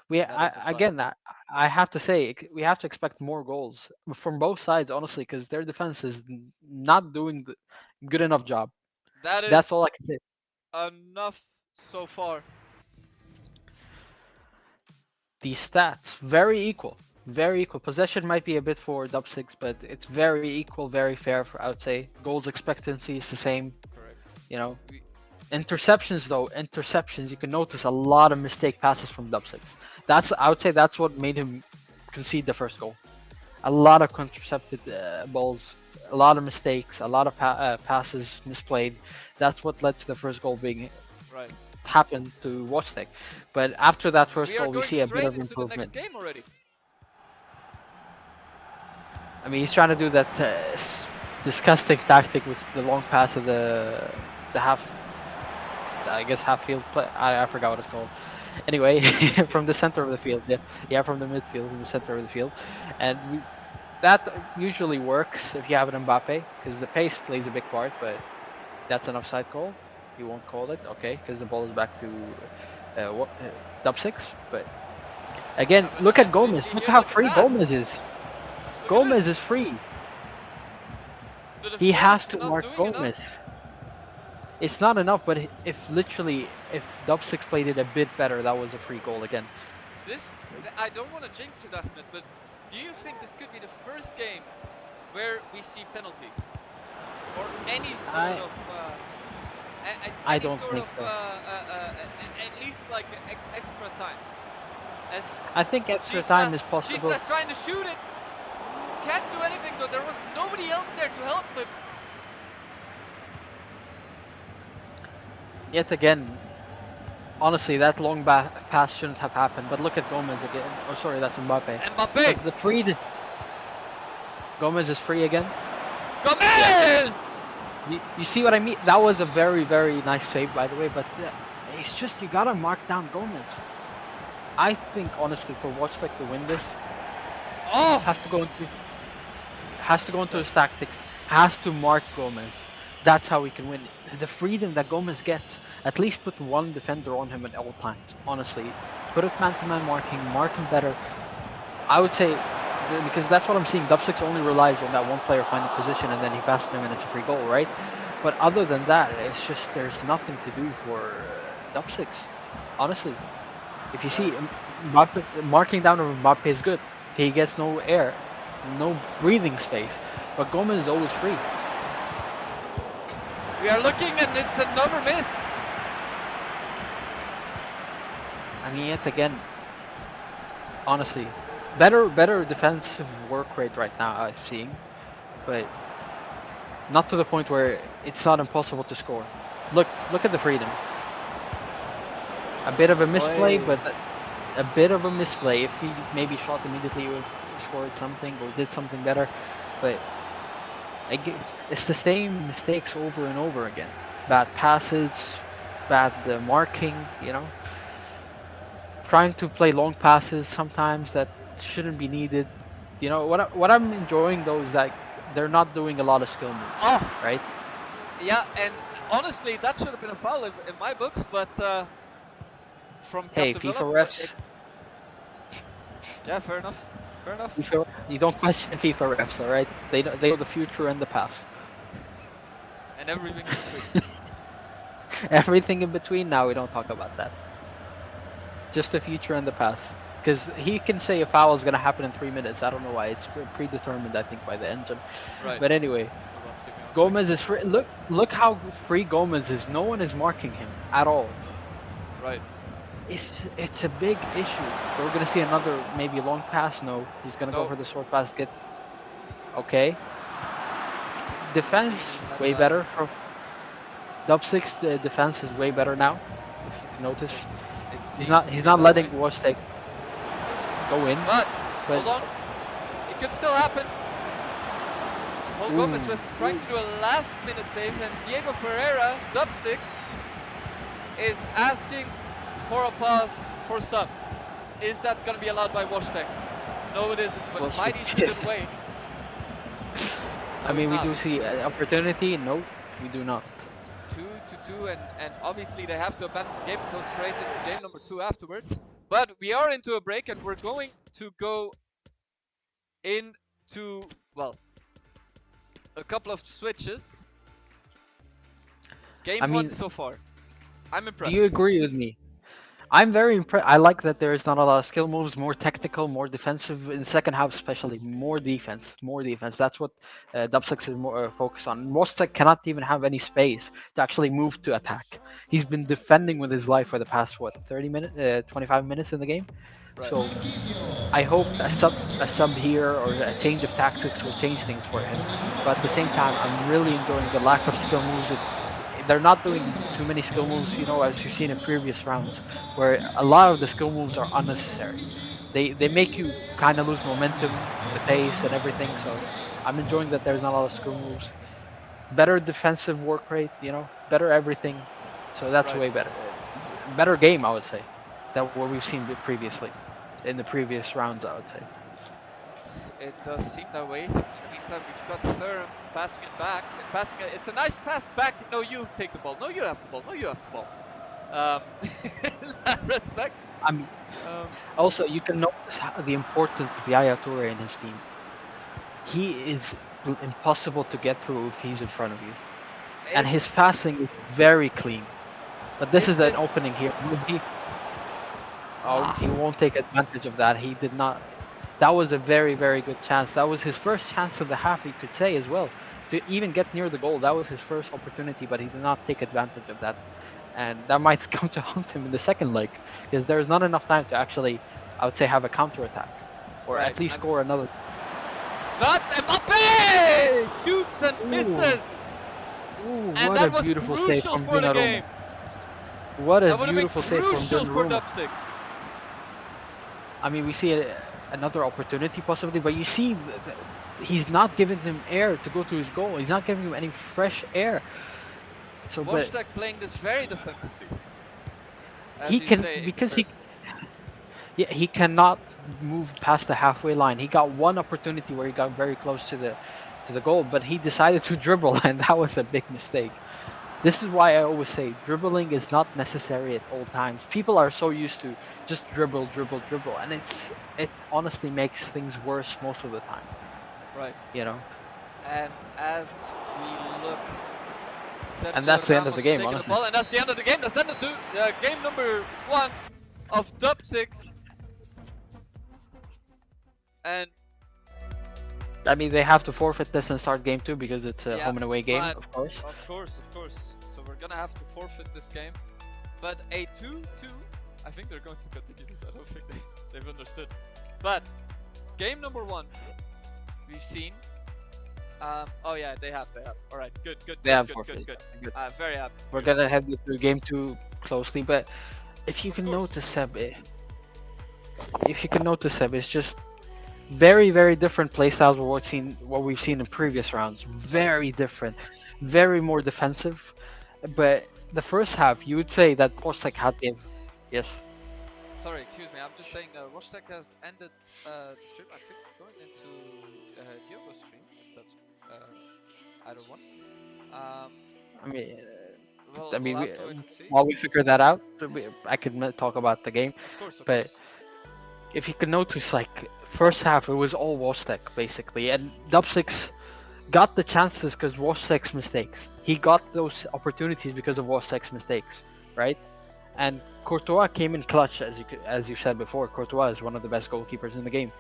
we And that is offside. again, I have to say we have to expect more goals from both sides, honestly, because their defense is not doing the good enough job. That That's is all I can say. enough so far. The stats very equal, very equal. Possession might be a bit for dub six, but it's very equal, very fair. I would say goals expectancy is the same. Correct. You know, We, interceptions though, interceptions. You can notice a lot of mistake passes from dub six. I would say that's what made him concede the first goal. A lot of contracepted balls, a lot of mistakes, a lot of passes misplayed. That's what led to the first goal being right. happened to Watchtech. But after that first We are goal, we going see a bit straight of into the next improvement. game already. I mean, he's trying to do that disgusting tactic with the long pass of the half, I guess half field play. I forgot what it's called. Anyway, from the center of the field, yeah, from the midfield to the center of the field, and that usually works if you have an Mbappe because the pace plays a big part. But that's an offside goal. You won't call it, okay? Because the ball is back to dub six. But again, Yeah, but look at as we Gomez. see Look here, how look at free that. Gomez is. Look at Gomez this. is free. The He has defense to not mark doing Gomez. enough. It's not enough, but if Dub Six played it a bit better, that was a free goal again. I don't want to jinx it, Ahmed, but do you think this could be the first game where we see penalties or any sort of I any don't sort think of so. at least like extra time? As I think extra time is she's possible. trying to shoot it, can't do anything though. There was nobody else there to help him. Yet again, honestly, that long pass shouldn't have happened. But look at Gomez again. Oh, sorry, that's Mbappe. Mbappe, But the free. Gomez is free again. Gomez. Yeah. You see what I mean? That was a very, very nice save, by the way. But it's just you gotta mark down Gomez. I think honestly, for Watchtech to win this, has to go into his tactics. Has to mark Gomez. That's how he can win. The freedom that Gomez gets. At least put one defender on him at all times. Honestly, put it man-to-man marking, mark him better. I would say because that's what I'm seeing. Dub6 only relies on that one player finding position and then he passes him and it's a free goal, right? But other than that, it's just there's nothing to do for Dub6. Honestly, if you see Mbappe, marking down of Mbappe is good. He gets no air, no breathing space, but Gomez is always free. We are looking and it's another miss. I mean, yet again, honestly, better defensive work rate right now I'm seeing, but not to the point where it's not impossible to score. Look at the freedom. A bit of a misplay, but a bit of a misplay. If he maybe shot immediately, he would have scored something or did something better. But it's the same mistakes over and over again. Bad passes, bad marking, you know. Trying to play long passes sometimes that shouldn't be needed. You know, what I'm enjoying though is that they're not doing a lot of skill moves, right? Yeah, and honestly, that should have been a foul in my books, but from Hey, Captain FIFA Phillip, refs. Yeah, fair enough. Fair enough. You don't question FIFA refs, all right? They know the future and the past. And everything in between. Everything in between. Now we don't talk about that. Just the future and the past. Because he can say a foul is gonna happen in 3 minutes. I don't know why. It's predetermined, I think, by the engine. Right. But anyway, Gomez is free. Look how free Gomez is. No one is marking him at all. Right. It's a big issue. We're gonna see another maybe long pass. No, he's gonna go for the short pass. Okay. Defense way better for Dub6. The defense is way better now. If you can notice, he's not letting Wostek go in. But hold on, it could still happen. Paul Gomez was trying to do a last-minute save, and Diego Ferreira, Dub6, is asking for a pass for subs. Is that going to be allowed by Wostek? No, it isn't, but Mighty stood in way. I mean, we do see an opportunity. No, we do not. 2-2, and obviously they have to abandon the game and go straight into game number 2 afterwards. But we are into a break, and we're going to go into, well, a couple of switches. Game 1 so far. I'm impressed. Do you agree with me? I'm very impressed. I like that there is not a lot of skill moves, more technical, more defensive in the second half, especially more defense. That's what Dub6 is more focused on. Mostek cannot even have any space to actually move to attack. He's been defending with his life for the past 25 minutes in the game. Right. So I hope a sub here or a change of tactics will change things for him. But at the same time, I'm really enjoying the lack of skill moves. They're not doing too many skill moves, you know, as you've seen in previous rounds, where a lot of the skill moves are unnecessary. They make you kind of lose momentum, the pace, and everything. So I'm enjoying that there's not a lot of skill moves. Better defensive work rate, you know, better everything. So that's way better. Better game, I would say, than what we've seen previously, in the previous rounds, I would say. It does seem that way. In the meantime, we've got Thuram passing it back. It's a nice pass back. No, you take the ball. No, you have the ball. No, you have the ball. In that respect. I mean, also, you can notice the importance of Yaya Toure in his team. He is impossible to get through if he's in front of you. And his passing is very clean. But this is an opening here. He won't take advantage of that. He did not. That was a very, very good chance. That was his first chance of the half, you could say, as well. To even get near the goal, that was his first opportunity, but he did not take advantage of that. And that might come to haunt him in the second leg, because there's not enough time to actually, I would say, have a counter-attack. Or at least score another. Not Mbappe! Shoots and misses! And what that a was beautiful crucial save from for the game. What a beautiful save from crucial for Donnarumma. Dub6. I mean, we see another opportunity possibly, but you see he's not giving him air to go to his goal. He's not giving him any fresh air. So, Wostek playing this very defensively. He can he cannot move past the halfway line. He got one opportunity where he got very close to the goal, but he decided to dribble, and that was a big mistake. This is why I always say dribbling is not necessary at all times. People are so used to just dribble, dribble, dribble, and it honestly makes things worse most of the time. Right. You know. And as we look, And Sergio that's the end of Ramos the game, taking the honestly. ball, and that's the end of the game. That's ended to game number 1 of Dub 6. And I mean, they have to forfeit this and start game 2 because it's a yeah, home and away game, but of course. Of course. So we're gonna have to forfeit this game. But a 2-2, I think they're going to continue this. I don't think they've understood. But game number 1, we've seen. Oh yeah, they have. All right, good. They have Good. forfeited. Good. Very happy. We're gonna head through game 2 closely, but if you Of can course. notice, Seb, it's just very, very different playstyles what we've seen in previous rounds. Very different, very more defensive. But the first half, you would say that Postek had the yes. Sorry, excuse me. I'm just saying Rostek has ended the stream. I think going into Diogo's stream, if that's either one. I mean, Well, I mean, we'll have to wait and see. while we figure that out, I can talk about the game. Of course. But if you can notice, like first half, it was all Wostek basically, and Dub6 got the chances because Wostek's mistakes. He got those opportunities because of Wostek's mistakes, right? And Courtois came in clutch, as you said before. Courtois is one of the best goalkeepers in the game,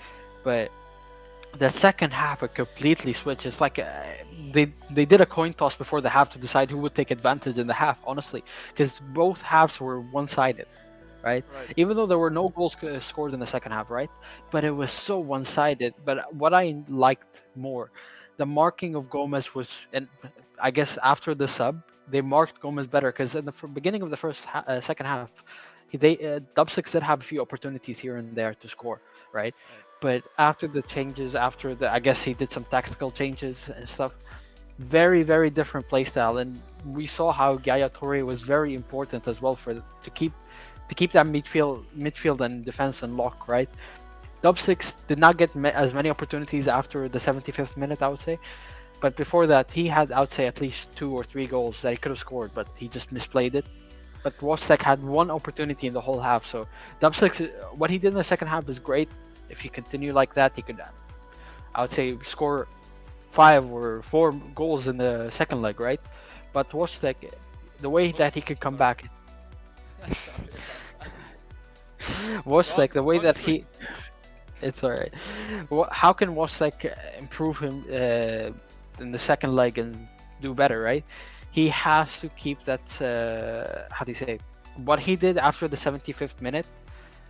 but the second half it completely switched. It's like they did a coin toss before the half to decide who would take advantage in the half. Honestly, because both halves were one-sided, right? Even though there were no goals scored in the second half, right? But it was so one-sided. But what I liked more, the marking of Gomez was, and I guess after the sub, they marked Gomez better because in the beginning of the second half, Dub6 did have a few opportunities here and there to score, right? But after the changes, I guess he did some tactical changes and stuff. Very, very different playstyle, and we saw how Yaya Toure was very important as well to keep that midfield and defense in lock, right? Dub6 did not get as many opportunities after the 75th minute, I would say. But before that, he had, I would say, at least 2 or 3 goals that he could have scored, but he just misplayed it. But Wostek had one opportunity in the whole half. So Dub6, what he did in the second half is great. If he continue like that, he could, I would say, score 5 or 4 goals in the second leg, right? But Wostek, the way that he could come back, Wostek, the way that he, it's alright. How can Wostek improve him in the second leg and do better, right? He has to keep that, how do you say, what he did after the 75th minute.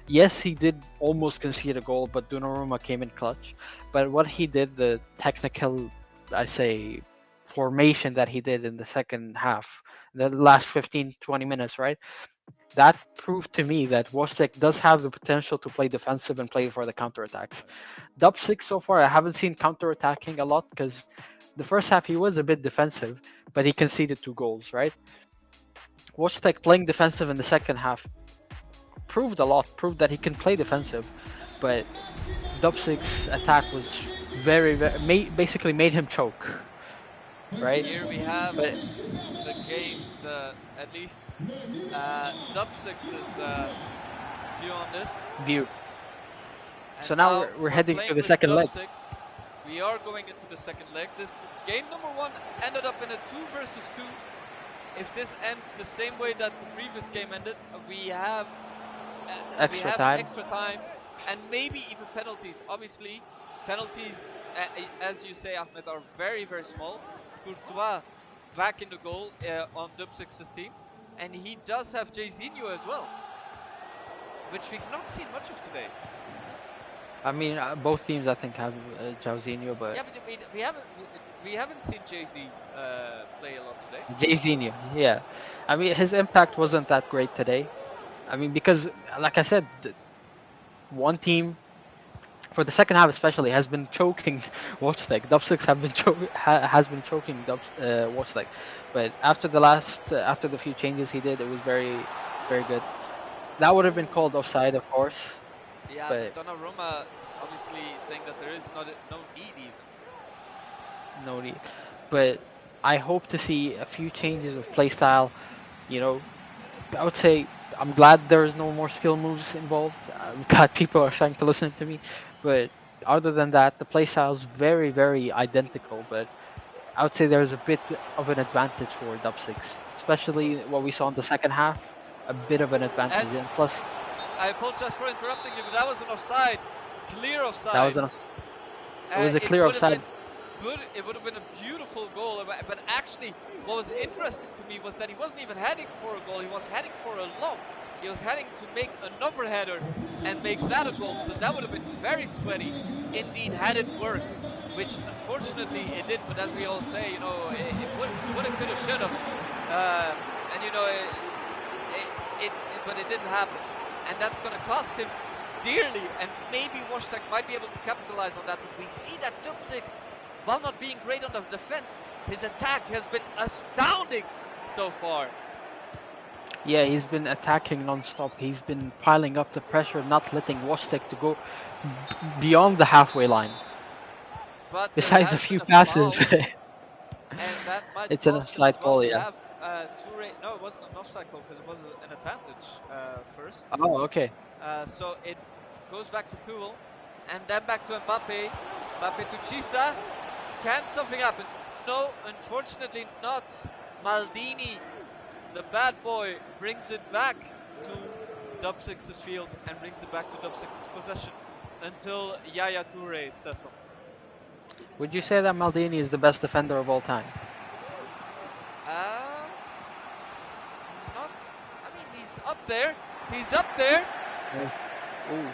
Yes, he did almost concede a goal, but Donnarumma came in clutch. But what he did, the technical, I say, formation that he did in the second half, the last 15-20 minutes, right? That proved to me that Wostek does have the potential to play defensive and play for the counterattacks. Dub6 so far, I haven't seen counterattacking a lot because the first half he was a bit defensive, but he conceded 2 goals, right? Wostek playing defensive in the second half proved that he can play defensive, but Dub6 attack was basically made him choke, right? Here we have the game, at least Dub6's view on this. And so now we're heading to the second leg. We are going into the second leg. This game number 1 ended up in a 2 versus 2. If this ends the same way that the previous game ended, we have extra time and maybe even penalties. Obviously, penalties, as you say, Ahmed, are very, very small. Courtois back in the goal on Dub6's team, and he does have Jairzinho as well, which we've not seen much of today. I mean, both teams I think have Jairzinho, but yeah, but we haven't seen Jay-Z play a lot today. Jairzinho, yeah. I mean, his impact wasn't that great today. I mean, because like I said, one team for the second half especially has been choking Wostek. Dub6 has been choking Wostek, but after the few changes he did, it was very, very good. That would have been called offside, of course. Yeah, but Donnarumma obviously saying that there is no need even. No need, but I hope to see a few changes of playstyle. You know, I would say I'm glad there is no more skill moves involved. I'm glad people are starting to listen to me. But other than that, the playstyle is very, very identical. But I would say there's a bit of an advantage for Dub Six, Of especially course. what we saw in the second half. A bit of an And advantage, and plus I apologize for interrupting you, but that was an offside, clear that offside. was it was a It clear would have offside. been good. It would have been a beautiful goal. But actually, what was interesting to me was that he wasn't even heading for a goal. He was heading for a lob. He was heading to make another header and make that a goal. So that would have been very sweaty, indeed, had it worked. Which unfortunately it did. But as we all say, you know, it would have, could have, should have. And you know, but it didn't happen, and that's going to cost him dearly, and maybe Washtag might be able to capitalize on that. But we see that Dub 6, while not being great on the defense, his attack has been astounding so far. Yeah, he's been attacking non-stop. He's been piling up the pressure, not letting Wastek to go beyond the halfway line. But Besides a few passes. and that might It's an cost him as offside well. goal, We yeah. have Toure. No, it wasn't an offside goal because it was an advantage first. Oh, okay. So it goes back to Puel, and then back to Mbappe. Mbappe to Chisa. Can something happen? No, unfortunately not. Maldini, the bad boy, brings it back to Dub 6's field and brings it back to Dub 6's possession until Yaya Toure says something. Would you say that Maldini is the best defender of all time? Not. I mean, he's up there. He's up there. Ooh.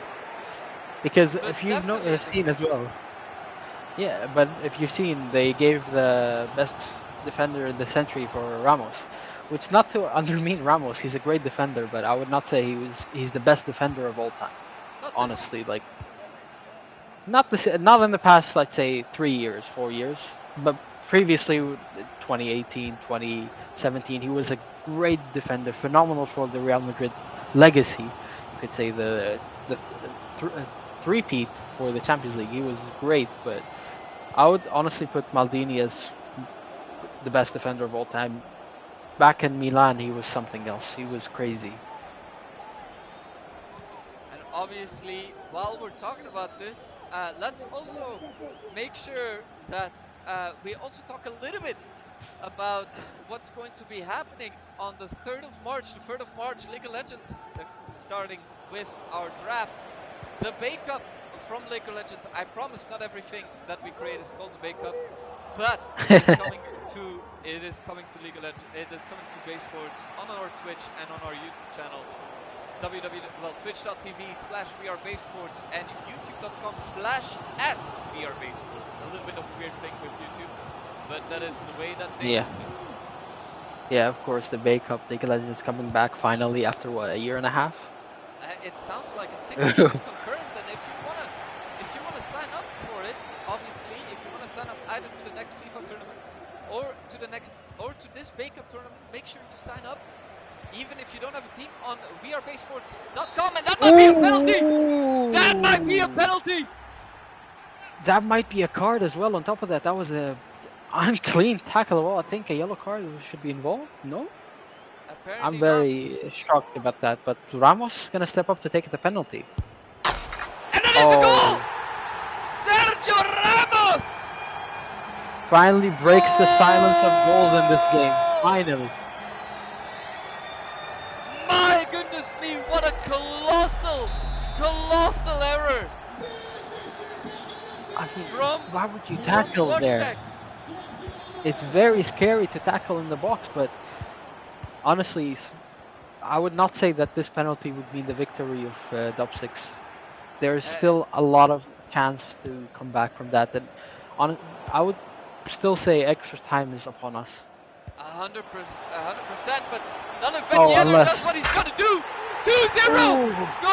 Because But if you've definitely seen as well, yeah, but if you've seen, they gave the best defender in the century for Ramos, which not to undermine Ramos, he's a great defender, but I would not say he's the best defender of all time. Not Honestly, like not in the past, let's say 3 years, 4 years, but previously 2018, 2017, he was a great defender, phenomenal for the Real Madrid legacy. You could say the three-peat for the Champions League. He was great, but I would honestly put Maldini as the best defender of all time. Back in Milan, he was something else. He was crazy. And obviously, while we're talking about this, let's also make sure that we also talk a little bit about what's going to be happening on the 3rd of March. The 3rd of March, League of Legends, starting with our draft. The Bay Cup from League of Legends. I promise not everything that we create is called the Bay Cup, but it is coming to League of Legends. It is coming to Baesports on our Twitch and on our YouTube channel. Twitch.tv/wearebaesports and youtube.com/@wearebaesports. A little bit of a weird thing with YouTube, but that is the way that they do things. Yeah, of course, the Bay Cup League of Legends is coming back finally after what, a year and a half? It sounds like it's 6 years confirmed, and if you wanna sign up for it, obviously, if you wanna sign up either to the next FIFA tournament or to this Bay Cup tournament, make sure you sign up. Even if you don't have a team, on wearebaesports.com, and that might be a penalty. That might be a penalty. That might be a card as well. On top of that, that was a unclean tackle. Well, I think a yellow card should be involved. No, Apparently I'm very shocked about that. But Ramos gonna step up to take the penalty. And that is a goal. Sergio Ramos finally breaks the silence of goals in this game. Finally. My goodness me, what a colossal error. I mean, why would you tackle there? It's very scary to tackle in the box, but honestly, I would not say that this penalty would mean the victory of Dub 6. There's still a lot of chance to come back from that. And I would still say extra time is upon us. 100%, but none of Ben Yedder does what he's gonna do. 2-0. Goal!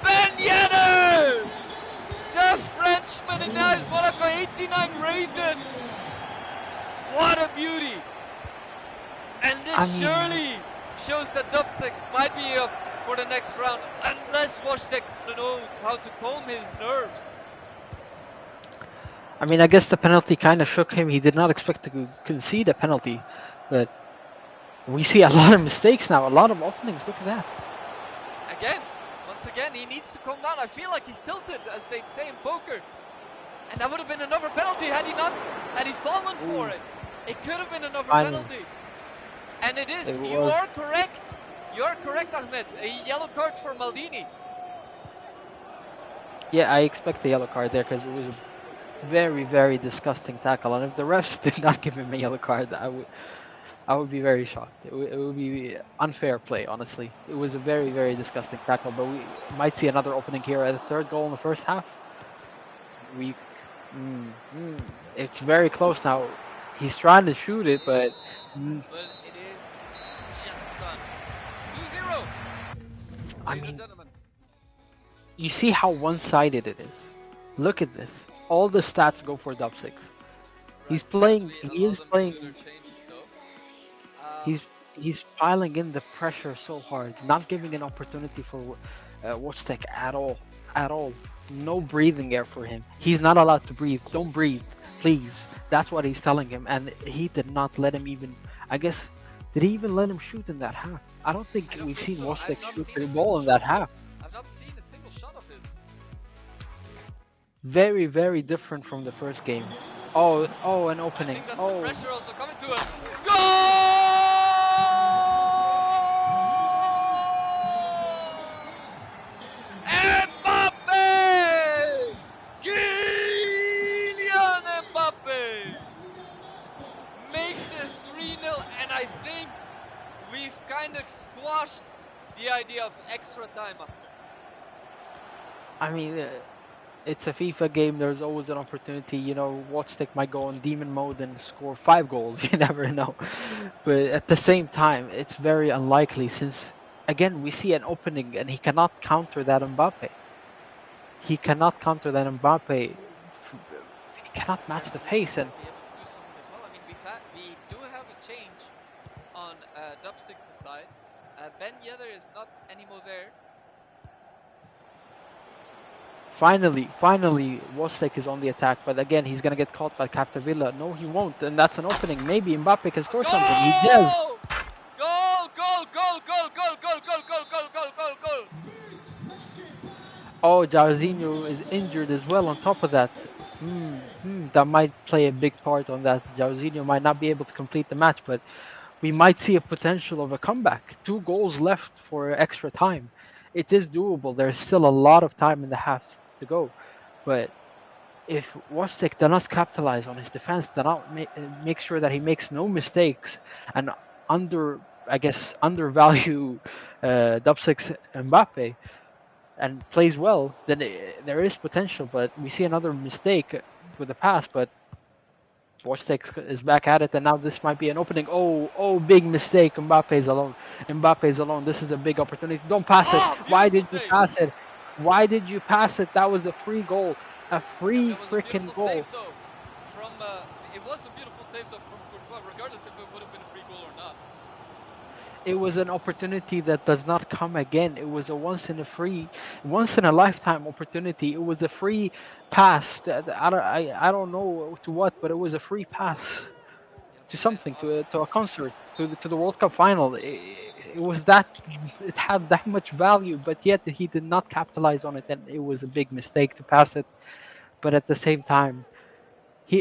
Ben Yedder, the Frenchman in AS Monaco, 89 rated. What a beauty! And this surely shows that Dub 6 might be up for the next round, unless Wojtek knows how to calm his nerves. I mean, I guess the penalty kind of shook him. He did not expect to concede a penalty, but we see a lot of mistakes now, a lot of openings. Look at that. Again, once again, he needs to calm down. I feel like he's tilted, as they say in poker. And that would have been another penalty had he fallen for it. It could have been another penalty. And it is. You are correct. You are correct, Ahmed. A yellow card for Maldini. Yeah, I expect the yellow card there because it was a very, very disgusting tackle. And if the refs did not give him a yellow card, I would be very shocked. It would be unfair play, honestly. It was a very, very disgusting tackle. But we might see another opening here at the third goal in the first half. It's very close now. He's trying to shoot it, but But it is just done. 2-0. I Ladies and mean, gentlemen. you see how one-sided it is. Look at this. All the stats go for Dub 6. He's playing. He is playing. He's piling in the pressure so hard, not giving an opportunity for Wojtek at all. At all. No breathing air for him. He's not allowed to breathe. Don't breathe, please. That's what he's telling him, and he did not let him even. I guess did he even let him shoot in that half? I don't think we've seen Wojtek shoot the ball in that half. I've not seen a single shot of his. Very, very different from the first game. Oh, an opening. I think that's Oh, the pressure also coming to him. Goal! Mbappe! Kylian Mbappe makes it 3-0, and I think we've kind of squashed the idea of extra time. I mean, it's a FIFA game. There's always an opportunity. You know, Watchstick might go on demon mode and score 5 goals. You never know. But at the same time, it's very unlikely since, again, we see an opening and he cannot counter that Mbappe. He cannot counter that Mbappe. He cannot match the pace. And Be able to do something as well. I mean, we do have a change on Dub6's side. Ben Yedder is not anymore there. finally, Wostek is on the attack. But again, he's going to get caught by Capdevila. No, he won't. And that's an opening. Maybe Mbappe can score something. He does. Goal! Goal! Goal! Goal! Goal! Goal! Goal! Goal! Goal! Goal! Goal! Goal! Oh, Jairzinho is injured as well on top of that. That might play a big part on that. Jairzinho might not be able to complete the match, but we might see a potential of a comeback. 2 goals left for extra time. It is doable. There's still a lot of time in the half to go. But if Wastik does not capitalize on his defense, does not make sure that he makes no mistakes and undervalue Dub6 Mbappe, and plays well, then there is potential. But we see another mistake with the pass, but Wojtek is back at it, and now this might be an opening. Oh, big mistake. Mbappe's alone. This is a big opportunity. Don't pass it. Why did you pass it? Why did you pass it? That was a free goal. A free freaking goal. Save, though, it was a beautiful save though from Courtois, regardless if it would have been a free goal or not. It was an opportunity that does not come again. It was a once in a lifetime opportunity. It was a free pass. I don't know to what, but it was a free pass to something, to a concert, to the World Cup final. It was that, it had that much value, but yet he did not capitalize on it, and it was a big mistake to pass it. But at the same time,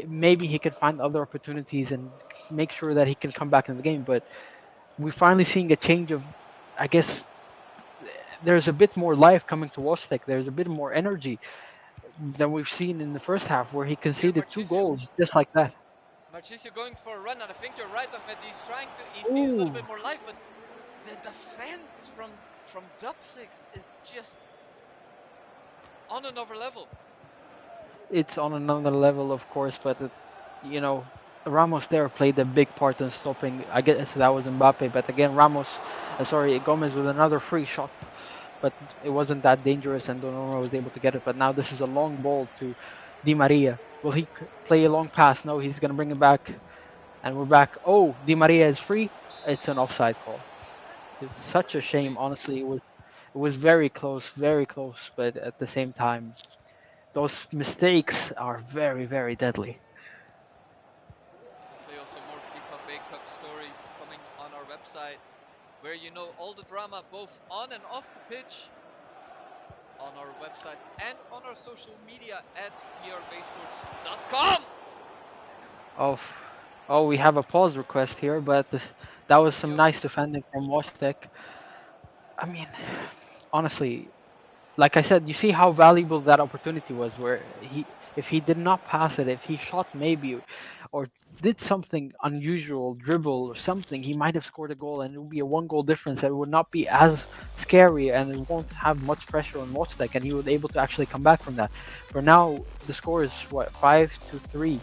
maybe he can find other opportunities and make sure that he can come back in the game. But we're finally seeing a change of, I guess, there's a bit more life coming to Wostek. There's a bit more energy than we've seen in the first half, where he conceded 2 goals just like that. Marchisio going for a run, and I think you're right, Ahmed. He sees a little bit more life, but the defense from Dub6 is just on another level. It's on another level, of course, but Ramos there played a big part in stopping. I guess that was Mbappe, but again, Gomez with another free shot, but it wasn't that dangerous, and Donnarumma was able to get it. But now this is a long ball to Di Maria. Will he play a long pass? No, he's gonna bring it back, and we're back. Oh, Di Maria is free. It's an offside call. It's such a shame, honestly. It was very close, but at the same time, those mistakes are very, very deadly. Obviously, also more FIFA Bake Cup stories coming on our website, where you know all the drama both on and off the pitch, on our websites and on our social media at wearebasesports.com. Oh, oh, we have a pause request here, but that was some Yo, nice defending from Wostek. I mean, honestly, like I said, you see how valuable that opportunity was. Where if he did not pass it, if he shot maybe, or did something unusual, dribble or something, he might have scored a goal, and it would be a one-goal difference. And it would not be as scary, and it won't have much pressure on Wostek, and he was able to actually come back from that. For now, the score is what 5-3.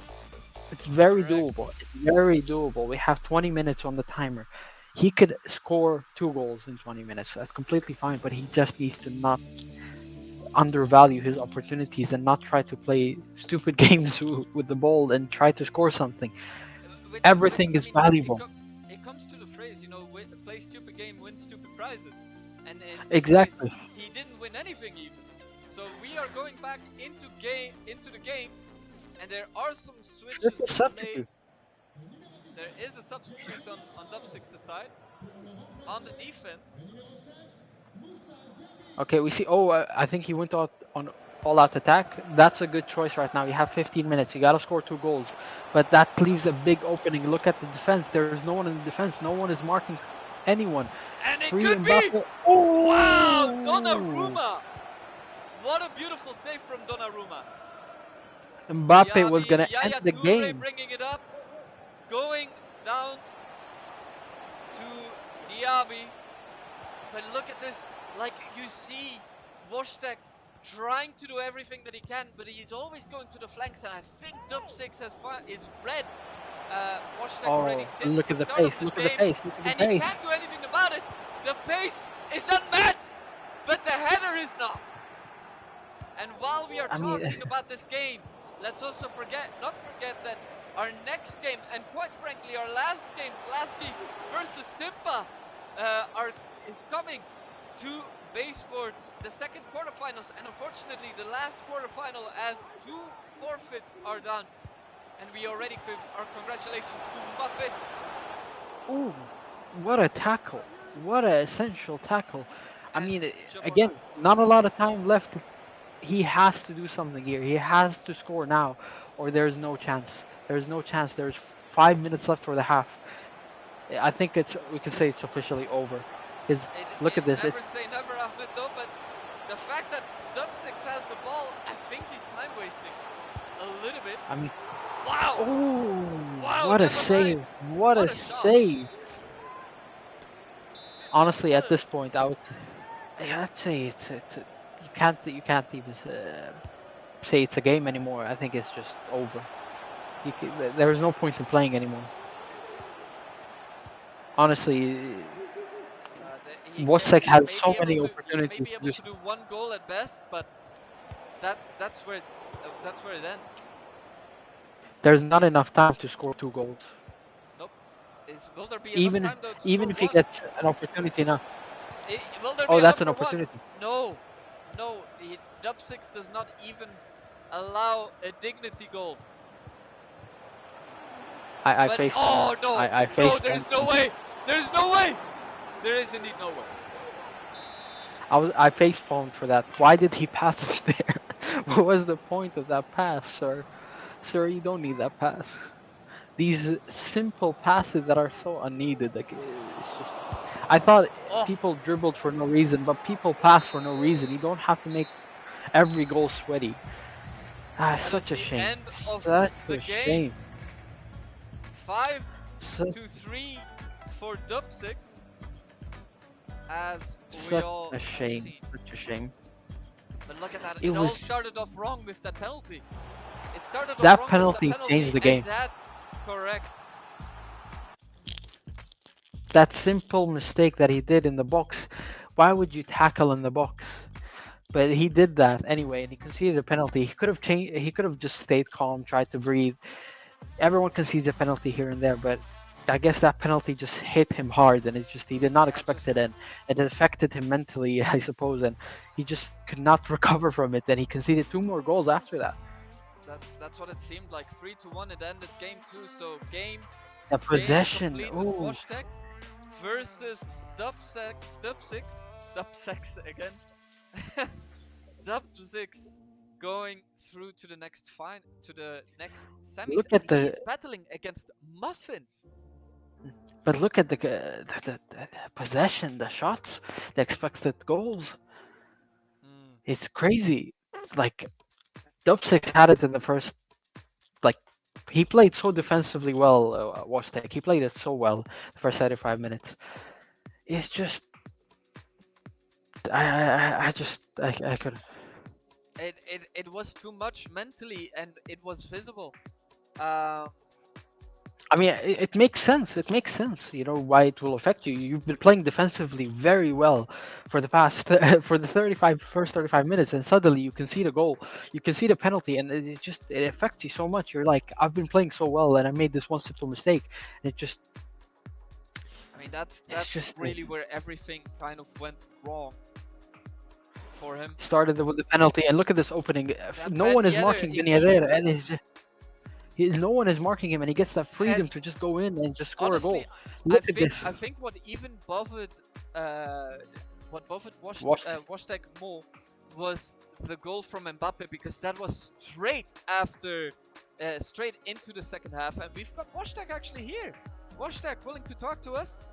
It's very correct. doable. It's very doable. We have 20 minutes on the timer. He could score 2 goals in 20 minutes. That's completely fine, but he just needs to not undervalue his opportunities and not try to play stupid games with the ball and try to score something. Which Everything I is mean, valuable. it comes to the phrase, you know, play stupid game, win stupid prizes. And in this case, Exactly. he didn't win anything even. So we are going back into the game, and there are some switches Triple made. substitute. There is a substitute on Dub6's side. On the defense, Okay, we see. Oh, I think he went out on all-out attack. That's a good choice right now. You have 15 minutes. You gotta score 2 goals, but that leaves a big opening. Look at the defense. There's no one in the defense. No one is marking anyone. and it Free could be. Mbappe. Wow, Oh! Donnarumma! What a beautiful save from Donnarumma. Mbappe was Diaby, gonna end Yaya the Toure game. bringing it up, going down to Diaby. But look at this, like you see Wojtek trying to do everything that he can, but he's always going to the flanks, and I think Dub6 is read Wojtek already Oh, since look the at the start of pace. this Look at the game, pace. Look at the and he pace. can't do anything about it. The pace is unmatched, but the header is not. And while we are I mean, talking about this game, let's also not forget that our next game, and quite frankly, our last game, Slaski versus Simpa, is coming to Baesports, the second quarterfinals, and unfortunately the last quarterfinal, as 2 forfeits are done. And we already give our congratulations to Mbappe. ooh, what a tackle! What an essential tackle! I And mean, Jamona. again, not a lot of time left. He has to do something here. He has to score now, or there's no chance. There's no chance. There's 5 minutes left for the half. I think we can say it's officially over. His look at this. Never say never, Ahmed, though, but the fact that Dub6 has the ball, I think he's time wasting a little bit. I mean, Wow! oh, Wow, what a never mind. save! What What a a shot. save! Honestly, What at a, this point, I'd say you can't even say it's a game anymore. I think it's just over. There is no point in playing anymore. Honestly, Wozniak has so many he may opportunities be to able do to do something. 1 goal at best, but that's where it ends. There's not enough time to score 2 goals. Nope. Will there be enough Even time though to even score if he one? gets an opportunity now. Will there be Oh, enough that's an for one? opportunity. No, no. The Dub6 does not even allow a dignity goal. I But face palmed. oh no, I no, face there palmed. is no way. There is no way. There is indeed no way. I face palmed for that. Why did he pass it there? What was the point of that pass, sir? Sir, you don't need that pass. These simple passes that are so unneeded. Like it's just. I thought Oh, people dribbled for no reason, but people pass for no reason. You don't have to make every goal sweaty. Ah, that is such a the shame. end of Such the a game. shame. 5 Such, to 3 for Dub6, as we such all a have shame. seen. Such a shame. But look at that. It It all was started off wrong with that penalty. It started off that wrong with that penalty penalty, changed the and game. that correct. That simple mistake that he did in the box. Why would you tackle in the box? But he did that anyway, and he conceded a penalty. He could have changed. He could have just stayed calm, tried to breathe. Everyone concedes a penalty here and there, but I guess that penalty just hit him hard, and he did not expect it, and it affected him mentally, I suppose, and he just could not recover from it. And he conceded 2 more goals after that. That's what it seemed like. 3-1. It ended game 2. So game The possession. complete Oh, Washtek versus Dub6 again. Dub6 going through to the next semis. Look at and the- he's battling against Muffin. but look at the possession, the shots, the expected goals. It's crazy. Like, Dub6 had it in the first. Like, he played so defensively well. Washtek. He played it so well the first 35 minutes. It's just. I could. It was too much mentally, and it was visible. I mean, it makes sense. It makes sense. You know why it will affect you. You've been playing defensively very well for the past for the first 35 minutes, and suddenly you concede a goal, you concede a penalty, and it affects you so much. You're like, I've been playing so well, and I made this one simple mistake, and it just. I mean, that's just really where everything kind of went wrong for him. Started with the penalty, and look at this opening. No one is marking Ben immediately. Yedder, and no one is marking him, and he gets that freedom And to just go in and just score honestly, a goal. Look at this. I think what even buffeted Washtek. Washtek more was the goal from Mbappe, because that was straight after, straight into the second half, and we've got Washtek actually here. Washtek willing to talk to us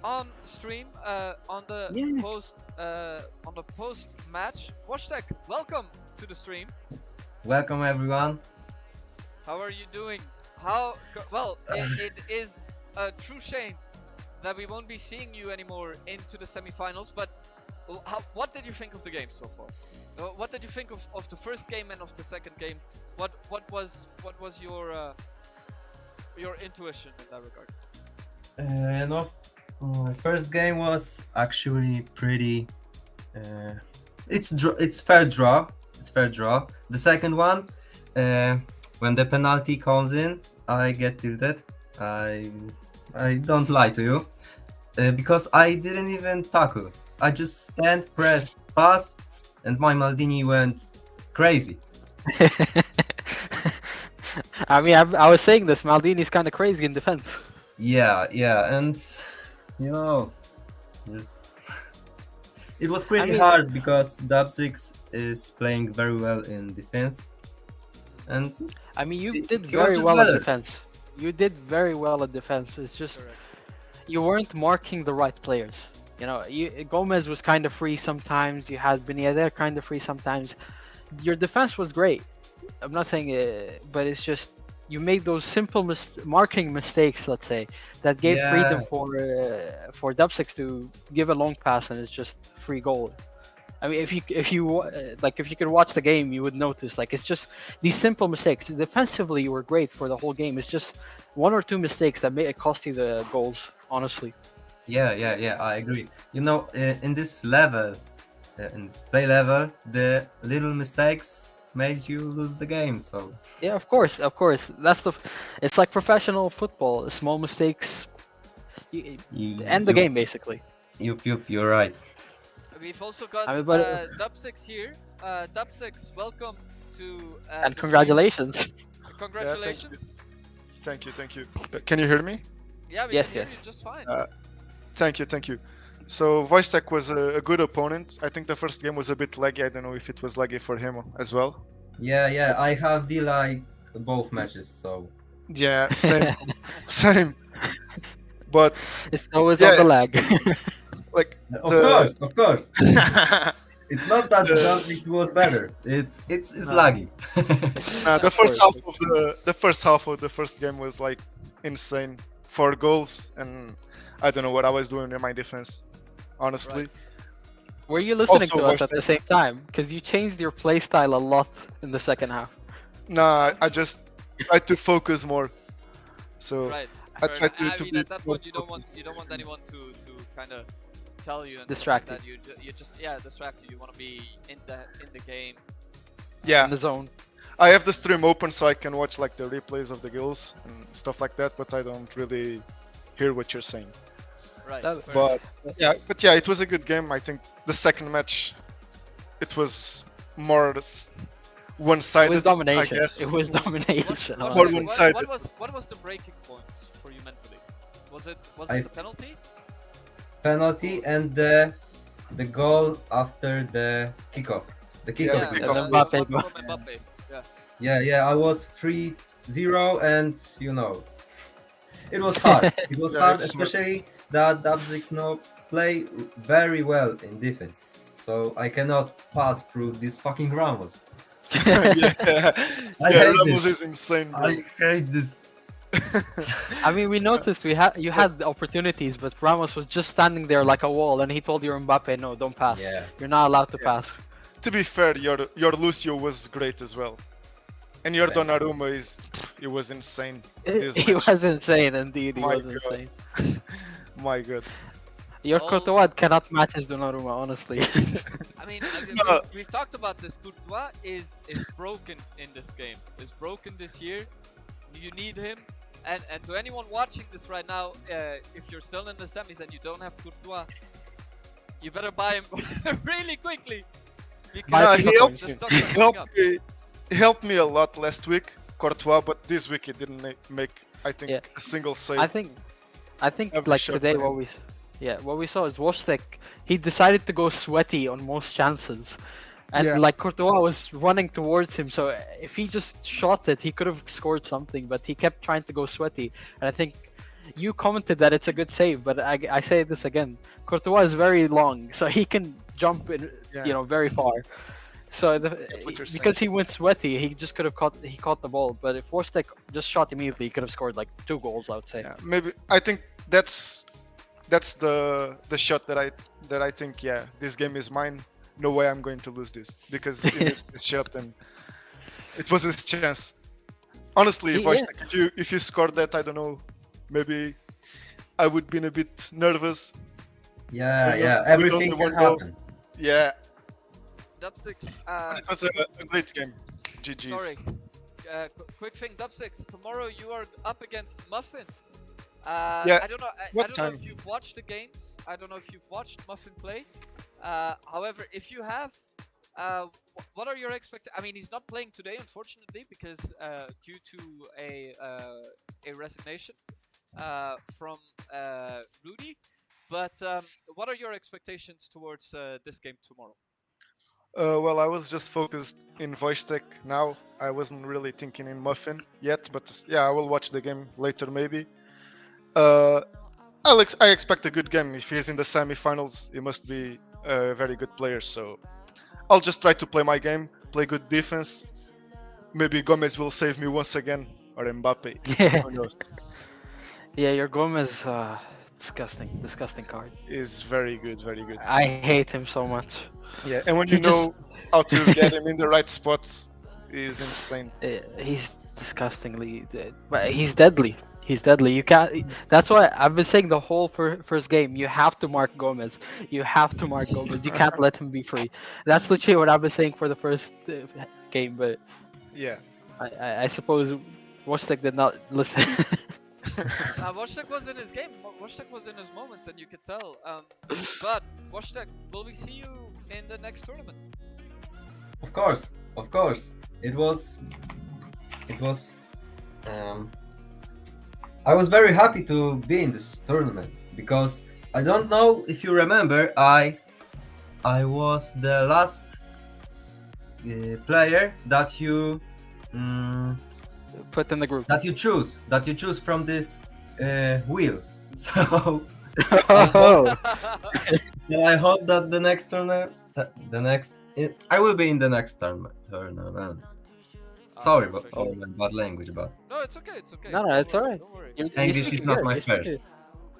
on stream, on the post match. Washtek, welcome to the stream. Welcome everyone. How are you doing? It is a true shame that we won't be seeing you anymore into the semifinals, but what did you think of the game so far? What did you think of the first game and of the second game? What was your intuition in that regard? First game was actually pretty. It's fair draw. It's fair draw. The second one, when the penalty comes in, I get tilted. I don't lie to you, because I didn't even tackle. I just stand, press, pass, and my Maldini went crazy. I mean, I was saying this. Maldini's kind of crazy in defense. Yeah, and you know, it was pretty hard because Dub6 is playing very well in defense, and I mean, you did very well in defense. You did very well in defense. It's just you weren't marking the right players. You know, Gomez was kind of free sometimes. You had Ben Yedder kind of free sometimes. Your defense was great. I'm not saying but it's just you made those simple marking mistakes, let's say, that gave freedom for Dub6 to give a long pass, and it's just free goal. I mean, if you could watch the game, you would notice it's just these simple mistakes. Defensively, you were great for the whole game. It's just 1 or 2 mistakes that may it cost you the goals. Honestly. Yeah, I agree. You know, in this level, in this play level, the little mistakes made you lose the game. So yeah, of course. It's like professional football. Small mistakes end the game basically. You're right. We've also got Dub6 here. Dub6, welcome to. And congratulations. Congratulations. Yeah, thank you. Can you hear me? Yeah, we can hear you just fine. Thank you. So Wojtek was a good opponent. I think the first game was a bit laggy. I don't know if it was laggy for him as well. Yeah. I have delay both matches, so. Yeah, same. But it's always on the lag. Of course. It's not that the Dub6 was better. It's laggy. The first half of the first game was insane. 4 goals, and I don't know what I was doing in my defense, honestly. Right. Were you listening to us at the same time? Because you changed your play style a lot in the second half. Nah, I just tried to focus more. So right. I tried to at be that point you don't want anyone to kind of tell you and distract that you just distract you. You want to be in the game. Yeah. In the zone. I have the stream open so I can watch the replays of the goals and stuff like that, but I don't really hear what you're saying. Right. That- fair But enough. yeah, it was a good game. I think the second match, it was more It one-sided. was domination. I guess. It was domination. What, More honestly. one-sided. what was the breaking point for you mentally? Was it I- the penalty? Penalty and the goal after the kickoff. The Yeah, kickoff. the goal. kickoff. Mbappe From goal. Mbappe. Yeah. Yeah, I was 3-0 and it was hard. It was Yeah, hard, it's smart. especially that Dabzik play very well in defense. So I cannot pass through this fucking Ramos. yeah, I yeah, hate Ramos this. is insane, bro. I hate this. I mean, we noticed you had the opportunities, but Ramos was just standing there like a wall, and he told your Mbappe, "No, don't pass. Yeah. You're not allowed to Yeah. pass." To be fair, your Lucio was great as well, and your Thank Donnarumma it was insane. This He match. was insane, indeed. He My was God. insane. My God. Your All- Courtois cannot match his Donnarumma, honestly. I mean, No. we've talked about this. Courtois is broken in this game. Is broken this year. You need him. And to anyone watching this right now, if you're still in the semis and you don't have Courtois, you better buy him really quickly. Because Buy No, FIFA he helped- the stocks are going Helped up. me, he helped me a lot last week, Courtois, but this week he didn't make I think Yeah. a single save. I think Every like shot today for him. what we saw is Wojtek. He decided to go sweaty on most chances, and Yeah. like Courtois was running towards him. So if he just shot it, he could have scored something. But he kept trying to go sweaty, and I think you commented that it's a good save. But I say this again, Courtois is very long, so he can jump in, Yeah. very far. So what you're because he went sweaty, he just could have caught the ball. But if Wojtek just shot immediately, he could have scored like 2 goals. I would say. Yeah, maybe I think that's the shot that I think this game is mine. No way I'm going to lose this because it is his shot and it was his chance. Honestly, Yeah. Wojtek, if you scored that, I don't know, maybe I would been a bit nervous. Yeah, With yeah. only Everything one can goal. happen. Yeah, Dub6, it was a great game. GG's. sorry. Quick thing, Dub6. Tomorrow you are up against Muffin. Yeah, I don't know. I what don't know time? if you've watched the games. I don't know if you've watched Muffin play. However, if you have, what are your expectations? I mean, he's not playing today, unfortunately, because due to a resignation from Rudy. But what are your expectations towards this game tomorrow? Well, I was just focused in voice tech now. I wasn't really thinking in Muffin yet, but yeah, I will watch the game later maybe. I expect a good game. If he's in the semi-finals, he must be a very good player. So I'll just try to play my game, play good defense. Maybe Gomez will save me once again, or Mbappe. Yeah. Who knows? Yeah, your Gomez, disgusting card. Is very good, very good. I hate him so much. Yeah, and when He you know how to get him in the right spots, is insane. He's disgustingly, but he's deadly. He's deadly. You can't. That's why I've been saying the whole first game. You have to mark Gomez. You have to mark Gomez. You can't let him be free. That's literally what I've been saying for the first game. But Yeah. I suppose Wojtek did not listen. Wojtek was in his game. Wojtek was in his moment, and you could tell. But Wojtek, will we see you in the next tournament? Of course, of course. It was. I was very happy to be in this tournament because I don't know if you remember. I was the last player that you Put in the group. that you choose from this wheel. So Oh. so I hope that the next tournament, I will be in the next tournament. Sorry, but perfect. my bad language, but No, it's okay. It's okay. No, Don't it's worry, alright. Don't worry. You're English speaking is not good, my you're speaking first. good.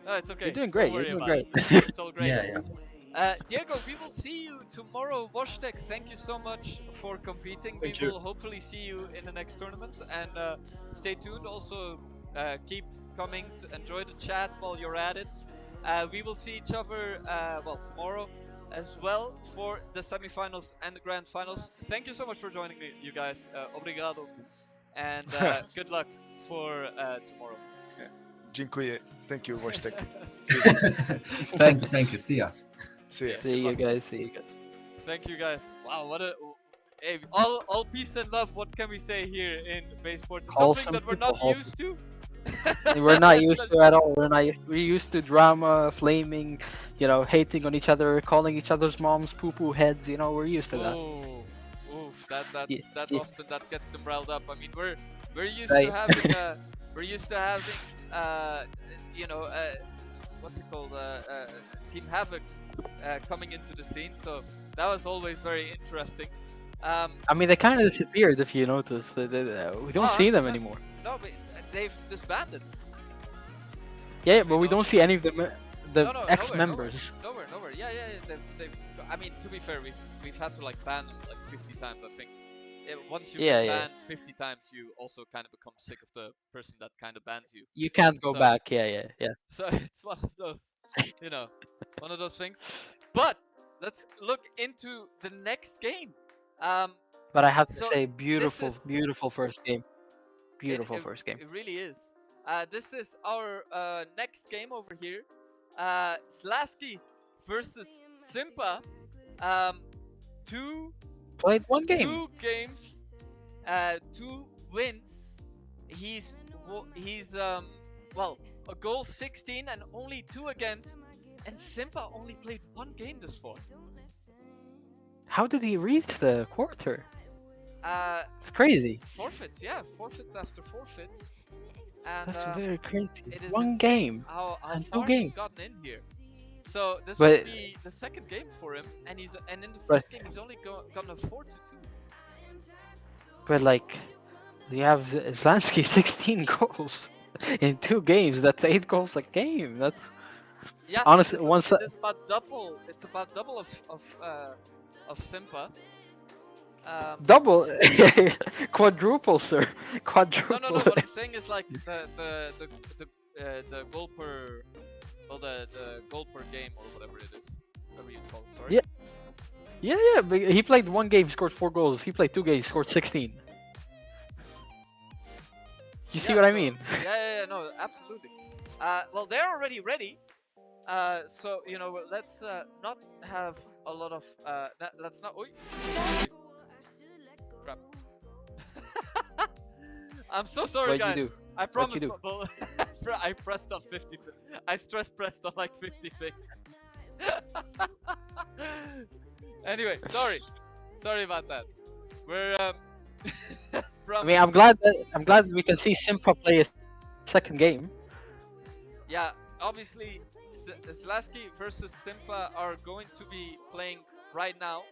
No, it's okay. You're doing Don't great. worry You're doing about great. it. It's all great. Yeah. Diego, we will see you tomorrow. Wojtek, thank you so much for competing. Thank we you. will hopefully see you in the next tournament. And stay tuned. Also, keep coming to enjoy the chat while you're at it. We will see each other tomorrow as well for the semifinals and the grand finals. Thank you so much for joining me, you guys. Obrigado. And good luck for tomorrow. Dziękuję. Thank you, Wojtek. Thank you. See ya. See ya. See you guys. See you guys. Thank you guys. Wow, what a hey, all peace and love. What can we say here in Baesports? It's something Wholesome that we're people, not wholesome. used to. We're not used to at all. We're used to drama, flaming, hating on each other, calling each other's moms poo-poo heads. We're used to that. Oh, oof, that's Yeah. often that gets them riled up. I mean, we're used Right. to having what's it called, Team Havoc coming into the scene. So that was always very interesting. I mean, they kind of disappeared if you notice. We don't see them 100%. anymore. No, but they've disbanded. Yeah, but we don't see any of the No, ex-members. Nowhere. Yeah. They've. I mean, to be fair, we've had to like ban them like 50 times. I think. Once you've been banned 50 times, you also kind of become sick of the person that kind of bans you. You can't go So- back. Yeah. So it's one of those, one of those things. But let's look into the next game. But I have to So say, beautiful, is- beautiful first game. Beautiful it, first game. It really is. This is our next game over here. Slasky versus Simpa. Two Played one game. 2 games, 2 wins. He's a goal 16 and only 2 against. And Simpa only played 1 game this far. How did he reach the quarter? It's crazy. Forfeits after forfeits. And That's very crazy. it is One insane game. how and 2 far he's games. gotten in here. So this But- will be the second game for him, and in the first game he's only gotten a 4-2. But like, you have Zlansky 16 goals in 2 games. That's 8 goals a game. That's Yeah, Honestly, it is, once it is about double. It's about double of Simpa. double, quadruple, sir. No. Quadruple. What I'm saying is like the goal per, the goal per game or whatever it is, whatever you call it. Sorry. Yeah. Yeah. But he played 1 game, scored 4 goals. He played 2 games, scored 16. You see what I mean? Yeah. No, absolutely. Well, they're already ready. So let's not have a lot of let's not. Oy. Crap. I'm so sorry, What'd you guys. do? I What'd you promise. I pressed on 50. I stress pressed on like 50 things. Anyway, sorry about that. We're I mean, I'm glad that we can see Simpa play a second game. Yeah, obviously, Slasky versus Simpa are going to be playing right now.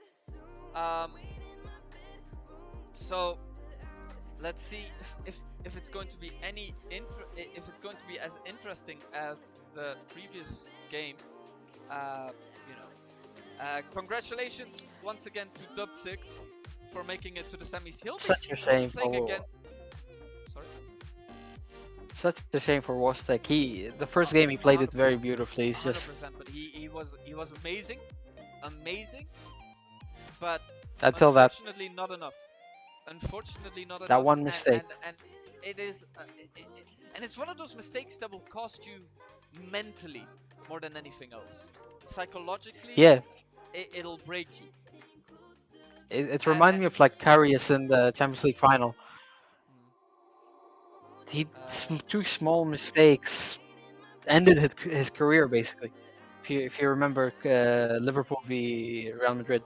So let's see if it's going to be if it's going to be as interesting as the previous game. Congratulations once again to Dub6 for making it to the semis. He'll be Such a shame playing for against. Sorry. such a shame for Wostek. The first game he played it very beautifully. He's 100%, just but he was amazing, but until that unfortunately not enough. Unfortunately not enough. That one mistake. And it is, and it's one of those mistakes that will cost you mentally more than anything else. Psychologically, yeah. It'll break you. It reminds me of like Karius in the Champions League final. Two small mistakes ended his career basically. If you remember Liverpool v Real Madrid.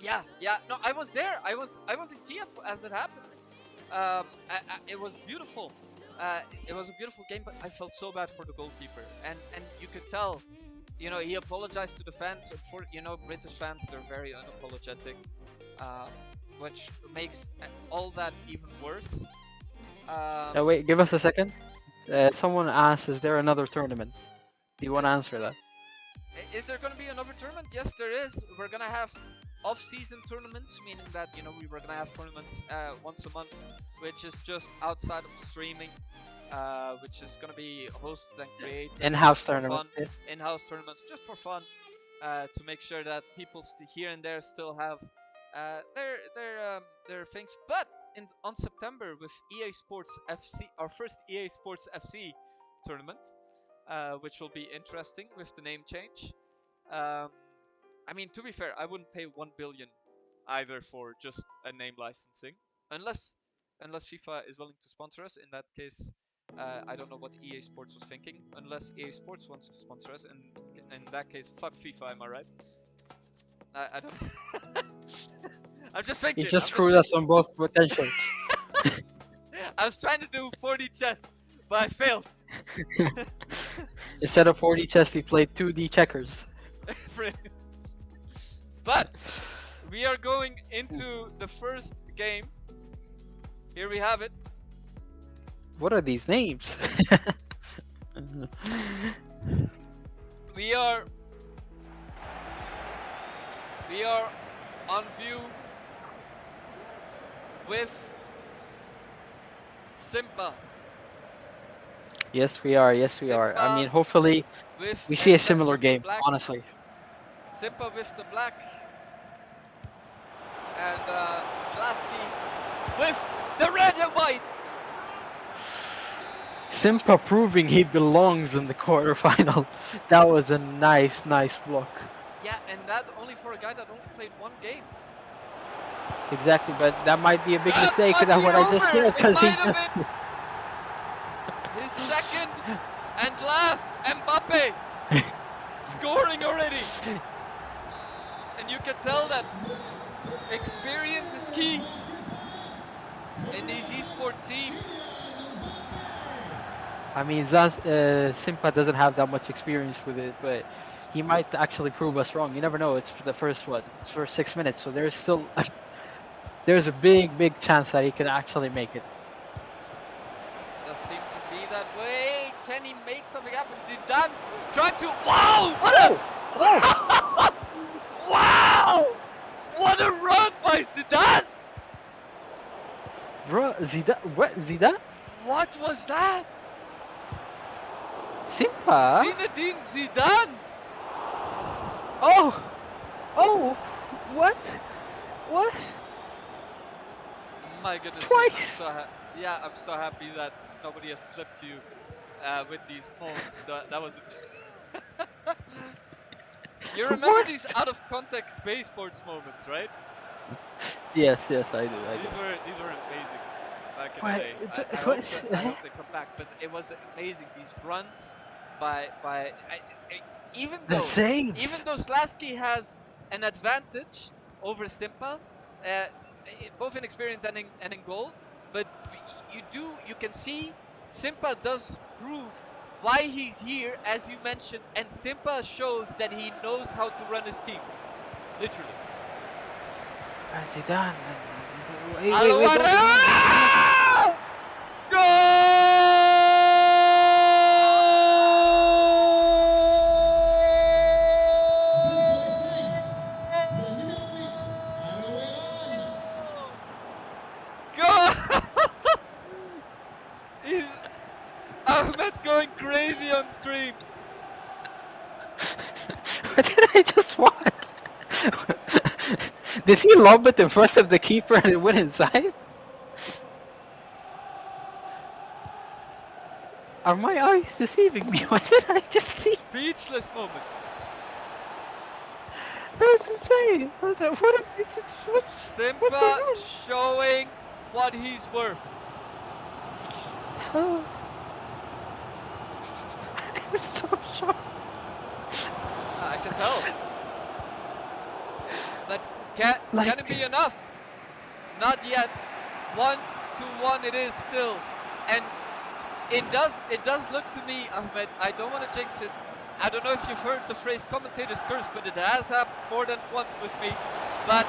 Yeah. No, I was there. I was in Kiev as it happened. It was beautiful. It was a beautiful game, but I felt so bad for the goalkeeper, and you could tell. He apologized to the fans. For British fans, they're very unapologetic, which makes all that even worse. Wait, give us a second. Someone asked, "Is there another tournament?" Do you want to answer that? Is there going to be another tournament? Yes, there is. We're going to have off-season tournaments, meaning that we were going to have tournaments once a month, which is just outside of the streaming, which is going to be hosted and created In-house for tournament. fun. In-house tournaments, just for fun, to make sure that people here and there still have their things. But on September with EA Sports FC, our first EA Sports FC tournament, which will be interesting with the name change. I mean, to be fair, I wouldn't pay 1 billion either for just a name licensing, unless FIFA is willing to sponsor us. In that case, I don't know what EA Sports was thinking. Unless EA Sports wants to sponsor us, and in that case, fuck FIFA. Am I right? I don't. I'm just thinking. You just screwed us on both potentials. I was trying to do 4D chess, but I failed. Instead of 4D chess, we played 2D checkers. But we are going into the first game. Here we have it. What are these names? We are on view with Simpa. Yes, we are. Yes, we are. I mean, hopefully, With we see a Simpa similar with the game. black. Honestly. Simpa with the black. And Slasky with the red and white. Simpa proving he belongs in the quarterfinal. That was a nice block. Yeah, and that only for a guy that only played one game. Exactly, but that might be a big That mistake. might That's be what I just over. said. Because It he might have just... been his second and last. Mbappe scoring already. And you can tell that experience is key in these esports teams. I mean, Simpa doesn't have that much experience with it, but he might actually prove us wrong. You never know. It's for the first 6 minutes, so there's still there's a big chance that he can actually make it. Does seem to be that way. Can he make something happen? Zidane trying to. Wow! What a! Wow! What a run by Zidane! Bro, Zidane? What? Zidane? What was that? Simpa? Zinedine Zidane! Oh! What? What? My goodness. Twice! I'm so happy that nobody has clipped you with these moments. That was it. You remember What? these out of context Baesports moments, right? Yes, I do. These were amazing back in What? the day. I hope they come back, but it was amazing. These runs by even The though saves. Slasky has an advantage over Simpa, both in experience and in gold, but you can see Simpa does prove why he's here, as you mentioned, and Simpa shows that he knows how to run his team, literally. Zidane. Alvaro! Goal! Is Ahmed going crazy on stream? What did I just watch? Did he lob it in front of the keeper and it went inside? Are my eyes deceiving me? What did I just see? Speechless moments. That was insane. What Simpa showing what he's worth. Oh. I was so shocked. I can tell. But can it be enough? Not yet. 1-1 it is still. And it does look to me, Ahmed, I don't want to jinx it. I don't know if you've heard the phrase commentator's curse, but it has happened more than once with me. But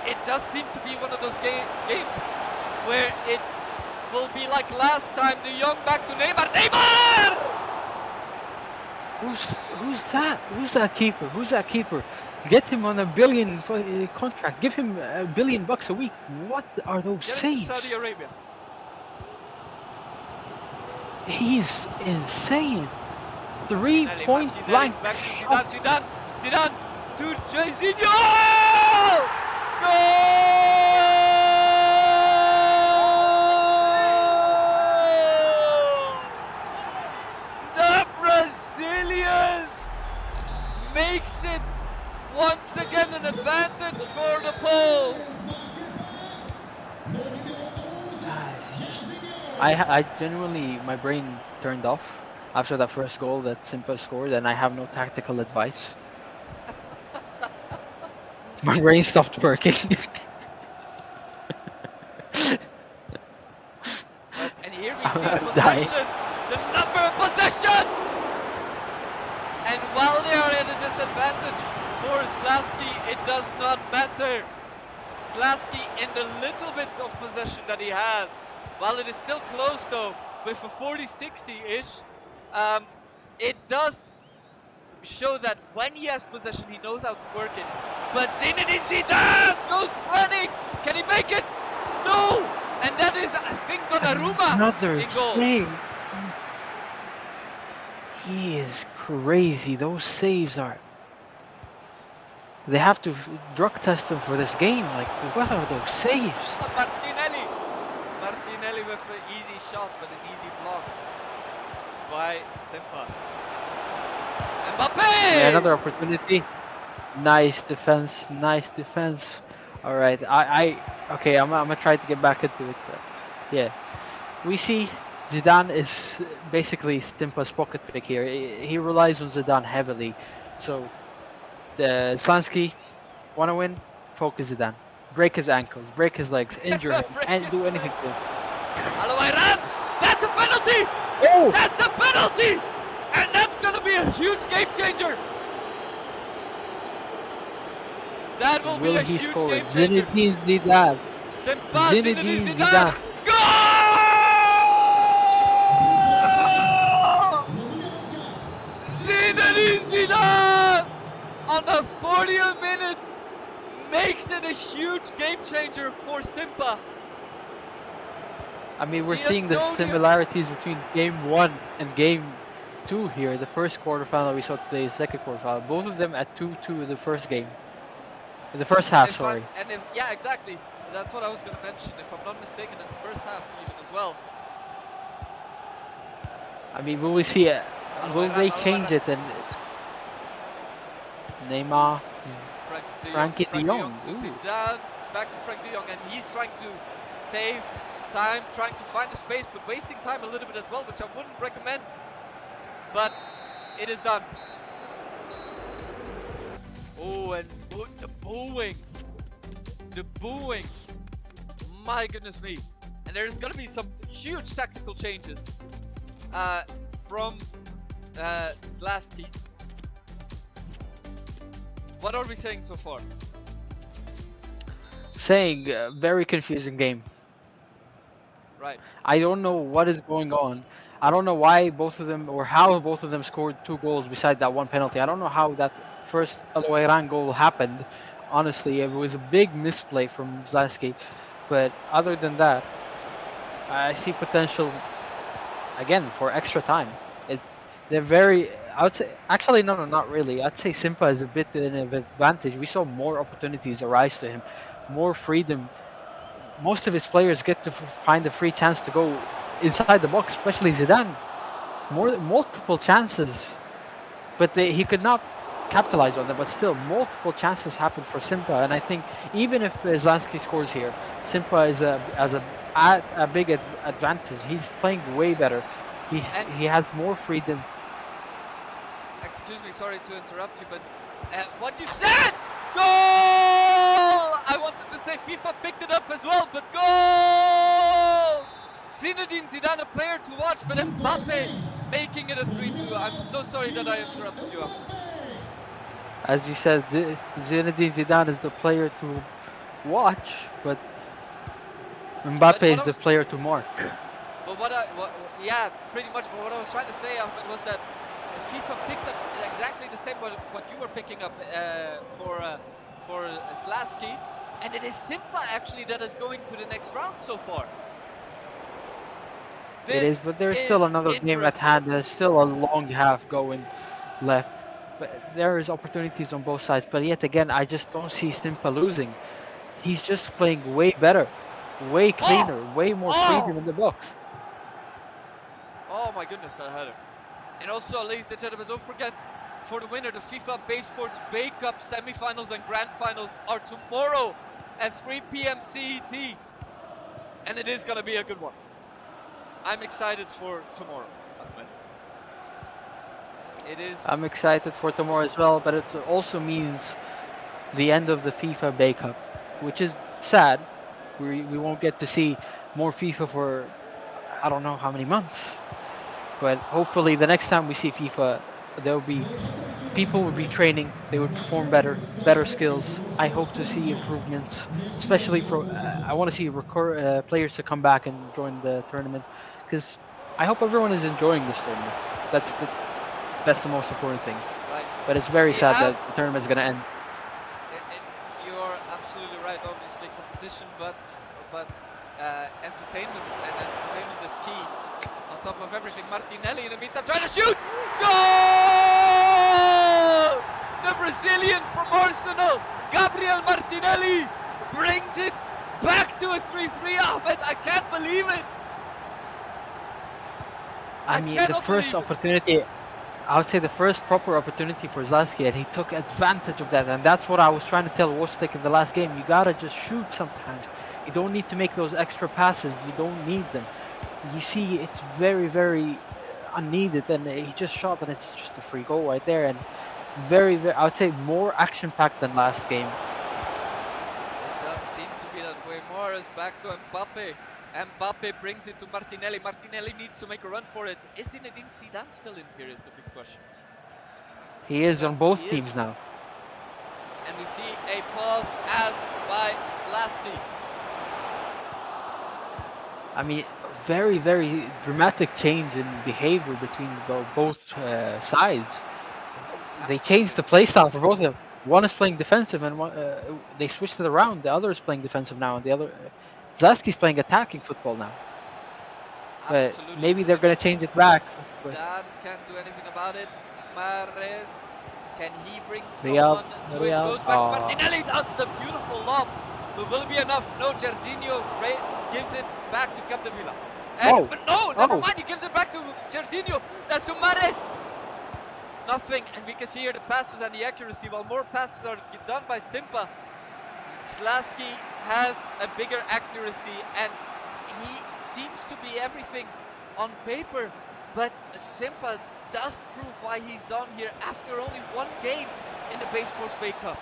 it does seem to be one of those games where it will be like last time, De Jong back to Neymar. Neymar! Who's that? Who's that keeper? Who's that keeper? Get him on $1 billion contract. Give him $1 billion a week. What are those Get him to saves? Saudi Arabia. He's insane. 3-point blank. Back to Zidane to Jairzinho! Goal! I genuinely, my brain turned off after that first goal that Simpa scored, and I have no tactical advice. My brain stopped working. And here we I'm see gonna possession, die. the number of possession! And while they are at a disadvantage for Slasky, it does not matter. Slasky, in the little bits of possession that he has, while it is still close though, with a 40-60-ish, it does show that when he has possession, he knows how to work it. But Zinedine Zidane goes running! Can he make it? No! And that is, I think, Donnarumma Another in goal. save. He is crazy. Those saves are. They have to drug test him for this game. Like, what are those saves? Martinelli. Martinelli with an easy shot, but an easy block by Simpa. Mbappe! Yeah, another opportunity. Nice defense. Nice defense. All right. Okay. I'm gonna try to get back into it. Yeah. We see Zidane is basically Stimpa's pocket pick here. He relies on Zidane heavily. So the Slansky wanna win, focus Zidane. Break his ankles, break his legs, injure him, and do anything to him. Alawairan! That's a penalty! Oh! That's a penalty! And that's gonna be a huge game changer! That will be a he huge score? game changer. Zinedine Zidane. Simpa, Zinedine Zidane! Zidane. Goal! Zinedine Zidane! On the 40th minute makes it a huge game changer for Simpa. I mean, we're The seeing the Estonian- similarities between game 1 and game 2 here. The first quarterfinal we saw today, the second quarterfinal. Both of them at 2-2 in the first game. In the first half, sorry. Yeah, exactly. That's what I was going to mention. If I'm not mistaken, in the first half even as well. I mean, will we see it? Will they change it? And Neymar, Frankie de Jong. To Zidane, back to Frank de Jong, and he's trying to save time, trying to find a space, but wasting time a little bit as well, which I wouldn't recommend. But it is done. Oh, and the booing. The booing. My goodness me. And there's going to be some huge tactical changes from Slasky. What are we saying so far? Saying very confusing game. Right. I don't know what is going on. I don't know why both of them, or how both of them scored 2 goals beside that one penalty. I don't know how that first Alawairan goal happened. Honestly, it was a big misplay from Zlasky. But other than that, I see potential again for extra time. They're very. I would say actually no, not really. I'd say Simpa is a bit in an advantage. We saw more opportunities arise to him, more freedom. Most of his players get to find a free chance to go inside the box, especially Zidane. Multiple chances, but he could not capitalize on them. But still, multiple chances happened for Simpa, and I think even if Zlansky scores here, Simpa is a big advantage. He's playing way better. He has more freedom. Excuse me, sorry to interrupt you, but what you said! Goal! I wanted to say FIFA picked it up as well, but goal! Zinedine Zidane, a player to watch, but Mbappe making it a 3-2. I'm so sorry that I interrupted you. As you said, Zinedine Zidane is the player to watch, but Mbappe is the player to mark. But yeah, pretty much. But what I was trying to say, Ahmed, was that FIFA picked up exactly the same what you were picking up for Slasky, and it is Simpa actually that is going to the next round so far. It is, but there's still another game at hand. There's still a long half going left. But there is opportunities on both sides. But yet again, I just don't see Simpa losing. He's just playing way better, way cleaner, way more freedom in the box. Oh my goodness, that header. And also, ladies and gentlemen, don't forget, for the winner, the FIFA Baesports Bay Cup semi-finals and grand finals are tomorrow at 3 p.m. CET. And it is going to be a good one. I'm excited for tomorrow, Ahmed. It is. I'm excited for tomorrow as well, but it also means the end of the FIFA Bay Cup, which is sad. We won't get to see more FIFA for I don't know how many months. But hopefully the next time we see FIFA, there'll be people will be training. They would perform better skills. I hope to see improvements, especially for I want to see players to come back and join the tournament, because I hope everyone is enjoying this tournament. That's the most important thing. Right. But it's very sad that the tournament is gonna end. You're absolutely right. Obviously, competition, but entertainment is key. On top of everything, Martinelli in the meantime trying to shoot. Goal! The Brazilian from Arsenal, Gabriel Martinelli, brings it back to a 3-3. Ahmed, I can't believe it. I mean, the first opportunity. I would say the first proper opportunity for Zlazki, and he took advantage of that, and that's what I was trying to tell Wostek in the last game. You gotta just shoot sometimes. You don't need to make those extra passes. You don't need them. You see, it's very, very unneeded, and he just shot, and it's just a free goal right there, and very, I would say more action-packed than last game. It does seem to be that way. Morris back to Mbappe. Mbappe brings it to Martinelli. Martinelli needs to make a run for it. Is Zinedine Zidane still in here is the big question. He is on both teams now. And we see a pass as by Zlazki. I mean, very, very dramatic change in behavior between both sides. They changed the playstyle for both of them. One is playing defensive, and they switched it around. The other is playing defensive now, and the other... Zlazki's playing attacking football now. But maybe they're going to change it back. Dan can't do anything about it. Mahrez, can he bring someone to it? Goes back to Martinelli, that's a beautiful lob. But will it be enough? No, Jairzinho gives it back to Capdevila. But no, never mind, he gives it back to Jairzinho. That's to Mahrez. Nothing, and we can see here the passes and the accuracy. While more passes are done by Simpa, Zlazki has a bigger accuracy, and he seems to be everything on paper, but Simpa does prove why he's on here after only one game in the Baesports Bay Cup.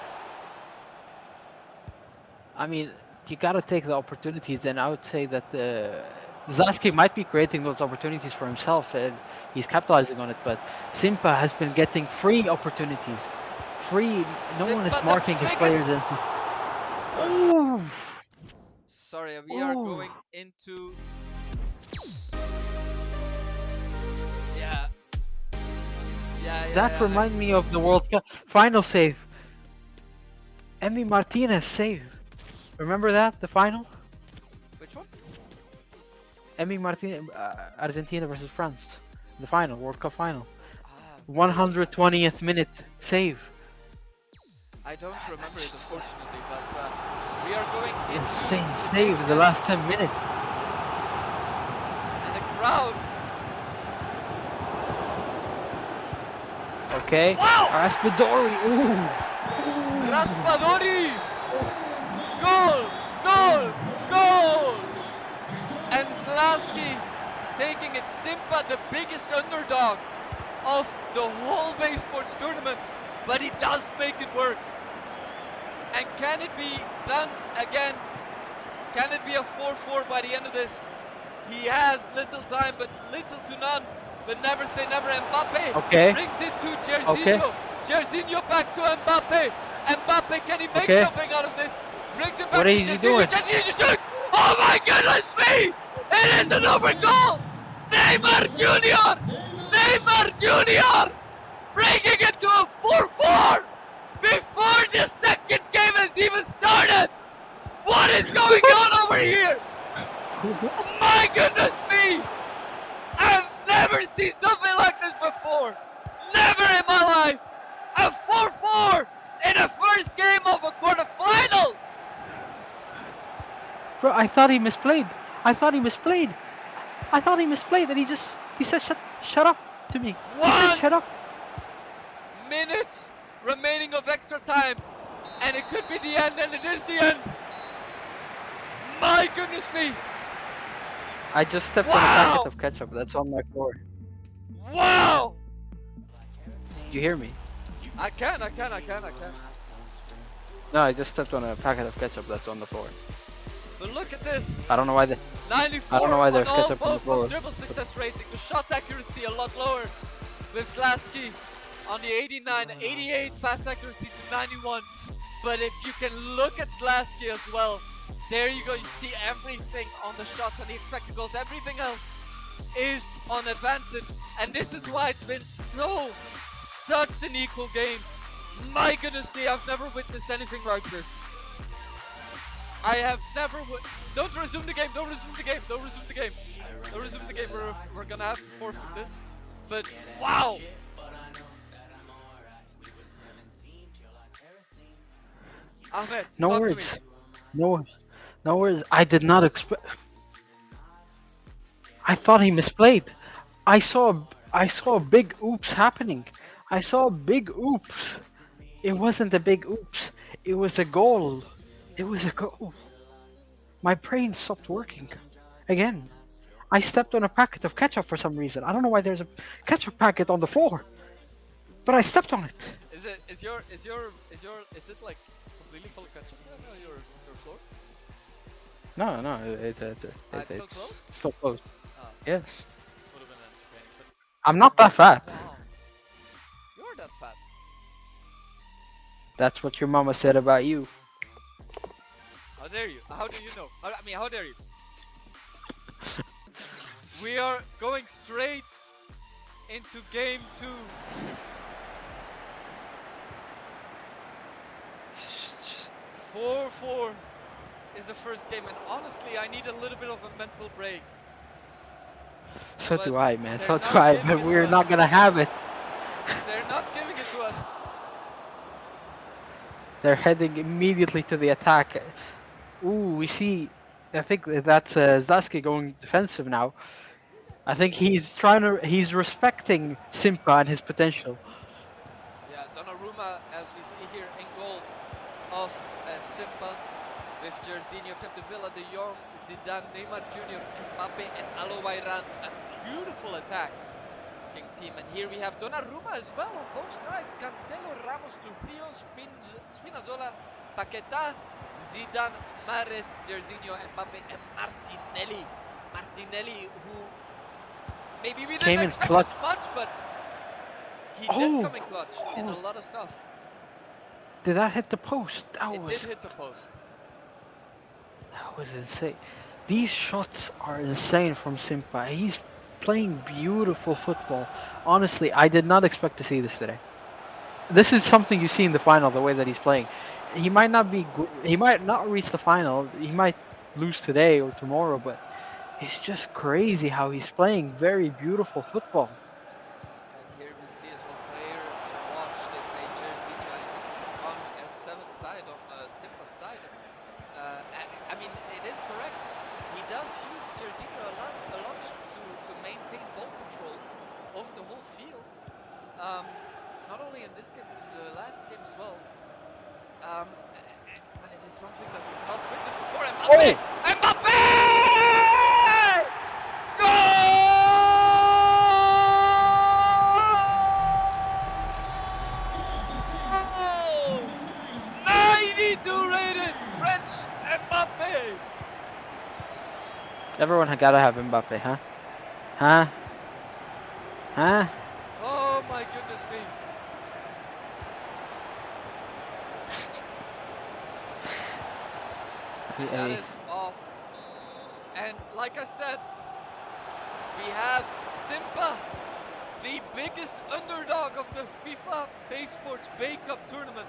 I mean, you gotta take the opportunities, and I would say that Zlazki might be creating those opportunities for himself, and he's capitalizing on it, but Simpa has been getting free opportunities. Free, no one is marking his players. Sorry, we are going into... That reminds me of the World Cup final save. Emi Martinez save. Remember that, the final? Which one? Emi Martinez, Argentina versus France. The final, World Cup final. 120th minute save. I don't remember it, unfortunately, but we are going into... Insane save in the last 10 minutes. And the crowd... Okay. Wow! Raspadori. Ooh. Raspadori! Goal! Goal! Goal! And Zlazki taking it. Simpa, the biggest underdog of the whole Baesports tournament, but he does make it work. And can it be done again? Can it be a 4-4 by the end of this? He has little time, but little to none. But never say never. Mbappe brings it to Jairzinho. Jairzinho back to Mbappe. Mbappe, can he make something out of this? Brings it back to Jairzinho. Jairzinho shoots! Oh my goodness me! It is another goal! Neymar Jr. Neymar Jr. Bringing it to a 4-4 before the second game has even started! What is going on over here? My goodness me! I've never seen something like this before! Never in my life! A 4-4 in the first game of a quarterfinal! Bro, I thought he misplayed. And he said shut up to me. He said shut up. Minutes remaining of extra time, and it could be the end, and it is the end. My goodness me! I just stepped on a packet of ketchup that's on my floor. Wow! Do you hear me? I can. No, I just stepped on a packet of ketchup that's on the floor. But look at this. I don't know why the 94 I don't know why there's on all ketchup on the both floor. dribble success rating. The shot accuracy a lot lower with Slasky on the 89, 88 pass accuracy to 91. But if you can look at Slasky as well, there you go. You see everything on the shots and the expected goals. Everything else is on advantage, and this is why it's been such an equal game. My goodness me, I've never witnessed anything like this. I have never. Don't resume the game. Don't resume the game. Don't resume the game. Don't resume the game. We're gonna have to forfeit this. But wow. Ahmed, No talk words. to me. No words. I did not expect. I thought he misplayed. I saw a big oops happening. I saw a big oops. It wasn't a big oops. It was a goal. It was a goal. My brain stopped working. Again. I stepped on a packet of ketchup for some reason. I don't know why there's a ketchup packet on the floor. But I stepped on it. Is it like completely full of ketchup on your floor? No, it's still closed? still closed. Oh, Yes. would have been entertaining, but I'm not that fat. wow. You're that fat. That's what your mama said about you. How dare you? How do you know? How dare you? We are going straight into game 2. Just 4-4 is the first game, and honestly, I need a little bit of a mental break. So But do I, man. they're So not do I. giving But it to we're us. not gonna have it. They're not giving it to us. They're heading immediately to the attack. Ooh, we see. I think that's Zdaski going defensive now. I think he's respecting Simpa and his potential. Yeah, Donnarumma, as we see here in goal of Simpa, with Jairzinho, Capdevila, De Jong, Zidane, Neymar Jr., Mbappe, and Alouairan. A beautiful attack team. And here we have Donnarumma as well on both sides. Cancelo, Ramos, Lucio, Spinazzola, Paqueta, Zidane, Mahrez, Jairzinho, Mbappe, and Martinelli. Martinelli, who maybe we Came didn't in expect clutch. as much, but he Oh. did come in clutch in a Oh. lot of stuff. Did that hit the post? It did hit the post. That was insane. These shots are insane from Simpa. He's playing beautiful football. Honestly, I did not expect to see this today. This is something you see in the final, the way that he's playing. He might not reach the final. He might lose today or tomorrow, but it's just crazy how he's playing very beautiful football. And here we see as well player to watch. They say Jairzinho on a 7th side, on Simpa's side. I mean, it is correct. He does use Jairzinho a lot to maintain ball control over the whole field. Not only in this game, but the last game as well. And it is something that we've not witnessed before. Mbappe! Mbappe! Goal! 92 rated French Mbappe! Everyone gotta have Mbappe, huh? Huh? Huh? Oh my goodness me. That is off. And like I said, we have Simpa, the biggest underdog of the FIFA Baesports Bay Cup tournament.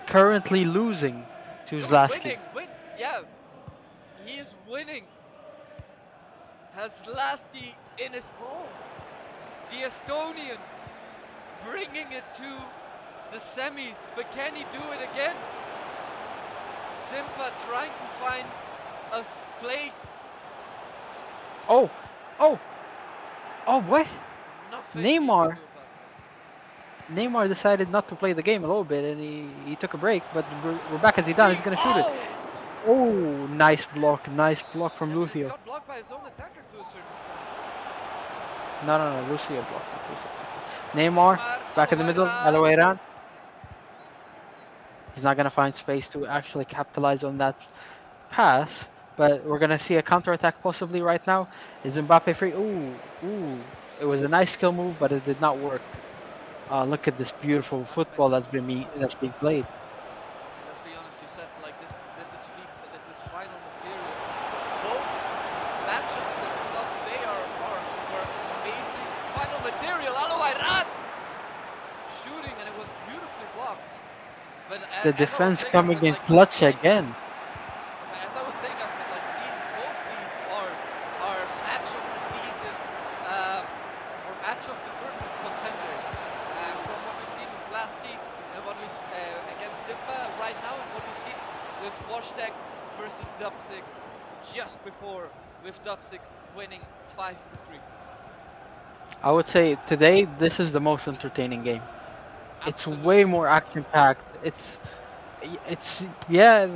Currently losing to Zlaski. Yeah, he is winning. Has Zlaski in his home. The Estonian bringing it to the semis, but can he do it again? Simpa trying to find a place. Oh, what? Nothing Neymar. he can do about Neymar decided not to play the game a little bit, and he took a break. But we're back at Zidane. He's gonna shoot it. Oh, nice block from Yeah, but it Lucio. got blocked by his own attacker to a certain extent. No, Lucio blocked it. Neymar, back in the middle, Alwayran. Alwayran. He's not gonna find space to actually capitalize on that pass, but we're gonna see a counter attack possibly right now. Is Mbappe free? Ooh. It was a nice skill move, but it did not work. Look at this beautiful football that's being played. Let's be honest, you said like this is FIFA, this is final material. Both matchups that we saw today were amazing final material. Alwayran shooting, and it was beautifully blocked. But The as I was defense saying, coming Ahmed, in like, clutch again. as I was saying, Ahmed, like both these are match of the season or match of the tournament contenders. From what we've seen with Lasky and what we against Simba right now, and what we've seen with Washtag versus Dub6 just before, with Dub6 winning 5-3. I would say today this is the most entertaining game. It's Absolutely. way more action packed. It's yeah,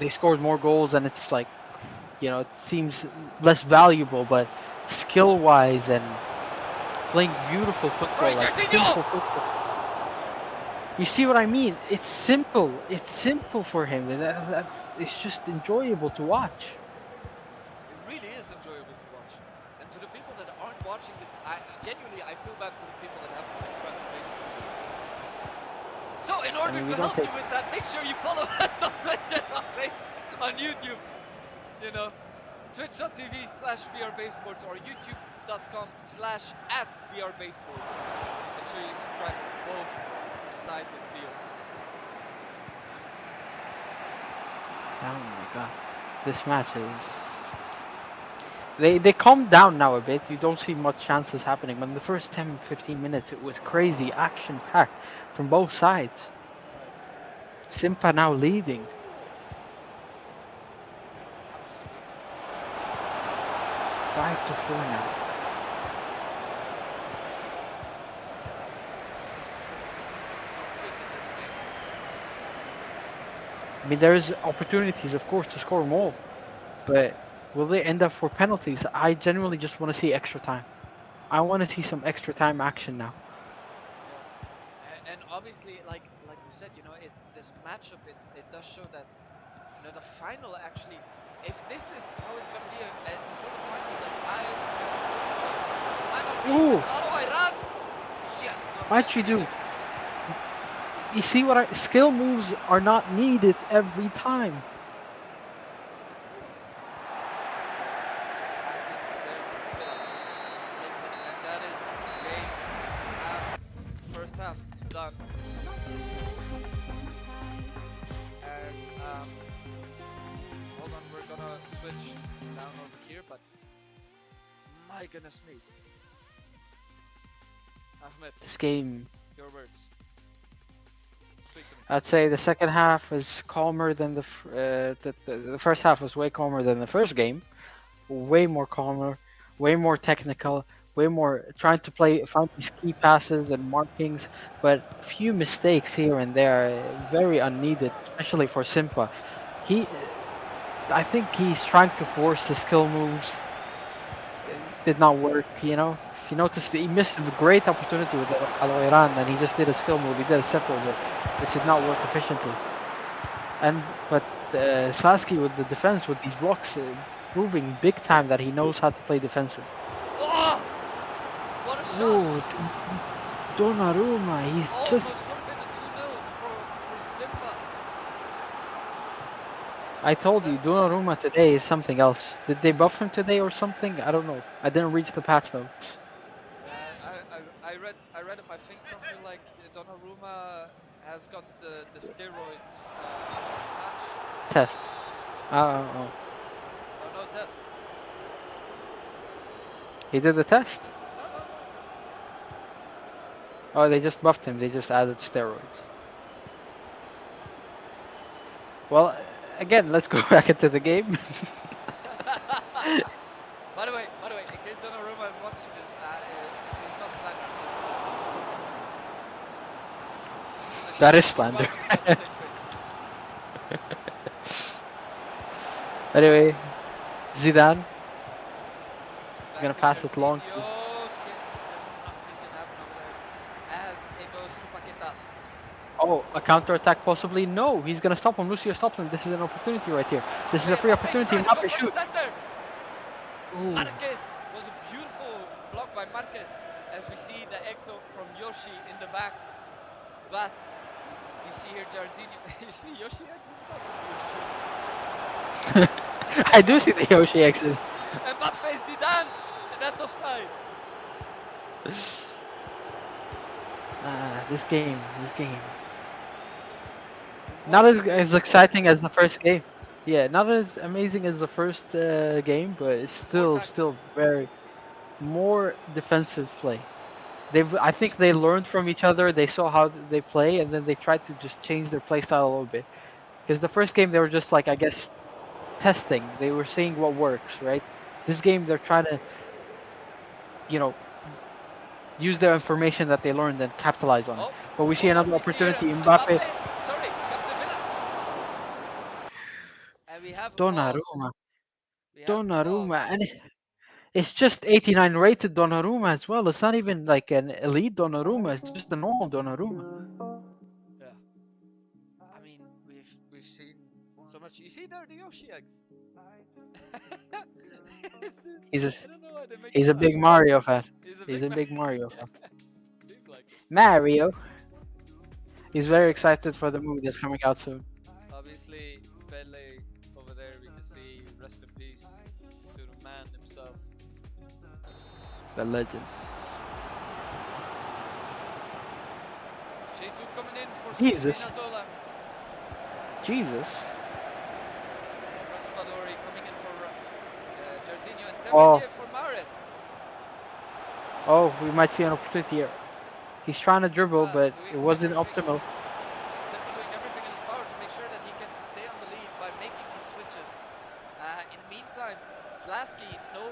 they scored more goals and it's like, it seems less valuable, but skill wise and playing beautiful football, like simple football. You see what I mean? It's simple. It's simple for him. It's just enjoyable to watch. It really is enjoyable to watch. And to the people that aren't watching this, I genuinely feel bad for the people that haven't subscribed to Baesports. So in order to help you with that, make sure you follow us on Twitch and on YouTube. You know, twitch.tv/VRBasesports or youtube.com/@VRBasesports. Make sure you subscribe to both sides of the field. Oh my god. This match is... They calmed down now a bit. You don't see much chances happening. But in the first 10-15 minutes, it was crazy, action-packed from both sides. Simpa now leading. Absolutely. 5-4 now. I mean, there's opportunities, of course, to score more, but will they end up for penalties? I genuinely just want to see extra time. I want to see some extra time action now. Yeah. And obviously, like we said, this matchup, it does show that, the final actually, if this is how it's going to be a total final, then Ooh! Alwayran! Yes! What'd you do? You see what skill moves are not needed every time. And that is game first half done. And hold on, we're gonna switch down over here, but my goodness me. Ahmed, This game, your words. Speak to me. I'd say the second half is calmer than the first half was way calmer than the first game. Way more calmer, way more technical, way more trying to find these key passes and markings, but few mistakes here and there, very unneeded, especially for Simpa. I think he's trying to force the skill moves. It did not work, If you noticed, he missed a great opportunity with Alwayran, and he just did a skill move. He did a step over, which did not work efficiently. But Slasky with the defense, with these blocks, proving big time that he knows how to play defensive. Oh! What a shot! Oh, Donnarumma, he's Almost just... would have been a 2-0 for Simba. I told you, Donnarumma today is something else. Did they buff him today or something? I don't know. I didn't reach the patch notes. I read in my thing something like Donnarumma has got the steroids match. Test. Oh, no test. He did the test? No. Oh, they just buffed him. They just added steroids. Well, again, let's go back into the game. By the way, in case Donnarumma is watching this, he's not slander. That is slander. Anyway, Zidane Back gonna to pass it long Jorginho. to. Nothing can happen over there. As it goes to Paqueta. Oh, a counter attack possibly? No, he's gonna stop him. Lucio stops him. This is an opportunity right here. This is a free Mbappe opportunity. trying to go Mbappe for the shoot. center. Ooh. Marquez was a beautiful block by Marquez. As we see the exo from Yoshi in the back. But you see here Jarzinho. You see Yoshi exit? You see Yoshi exit. I do see the Yoshi exit. Mbappe Zidane, and that's offside. This game. Not as exciting as the first game. Yeah, not as amazing as the first game, but it's still very more defensive play. I think they learned from each other. They saw how they play, and then they tried to just change their play style a little bit. Because the first game they were just like, I guess, testing. They were seeing what works, right? This game they're trying to, use their information that they learned and capitalize on it. But we see another opportunity. Mbappe. Sorry, Captain Villa. And we have a Donnarumma. pause. And it's just 89 rated Donnarumma as well. It's not even like an elite Donnarumma. It's just a normal Donnarumma. Yeah. I mean, we've seen so much. You see there the Yoshi eggs. He's a big Mario fan. He's a big Mario fan. Seems like it. Mario. He's very excited for the movie that's coming out soon. Obviously, Pele over there, we can see rest in peace to the man himself. The legend. Jesus coming in for Jesus. Spinazzola. Jesus. Raspadori coming in for Jarzinho and Oh. Tavernier for Mahrez. Oh, we might see an opportunity here. He's trying to dribble, but it wasn't optimal. Simba doing everything in his power to make sure that he can stay on the lead by making these switches. In the meantime, Slaski, no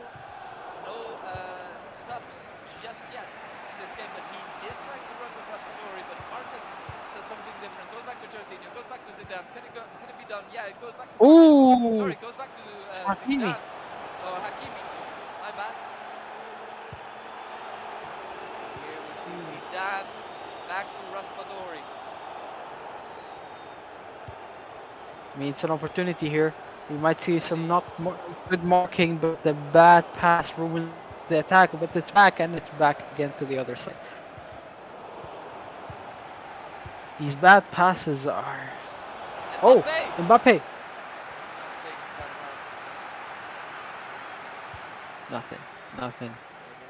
subs just yet in this game, but he is trying to run with Raspadori, but Marcus says something different. Goes back to Jorginho, goes back to Zidane. Can it be done? Yeah, it goes back to Marcus. Sorry, it goes back to Hakimi. Zidane. Or Hakimi. My bad. Here we see Zidane back to Raspadori. I mean, it's an opportunity here. We might see some good marking, but the bad pass ruins the attack. But it's back, and it's back again to the other side. These bad passes are. Oh, Mbappe!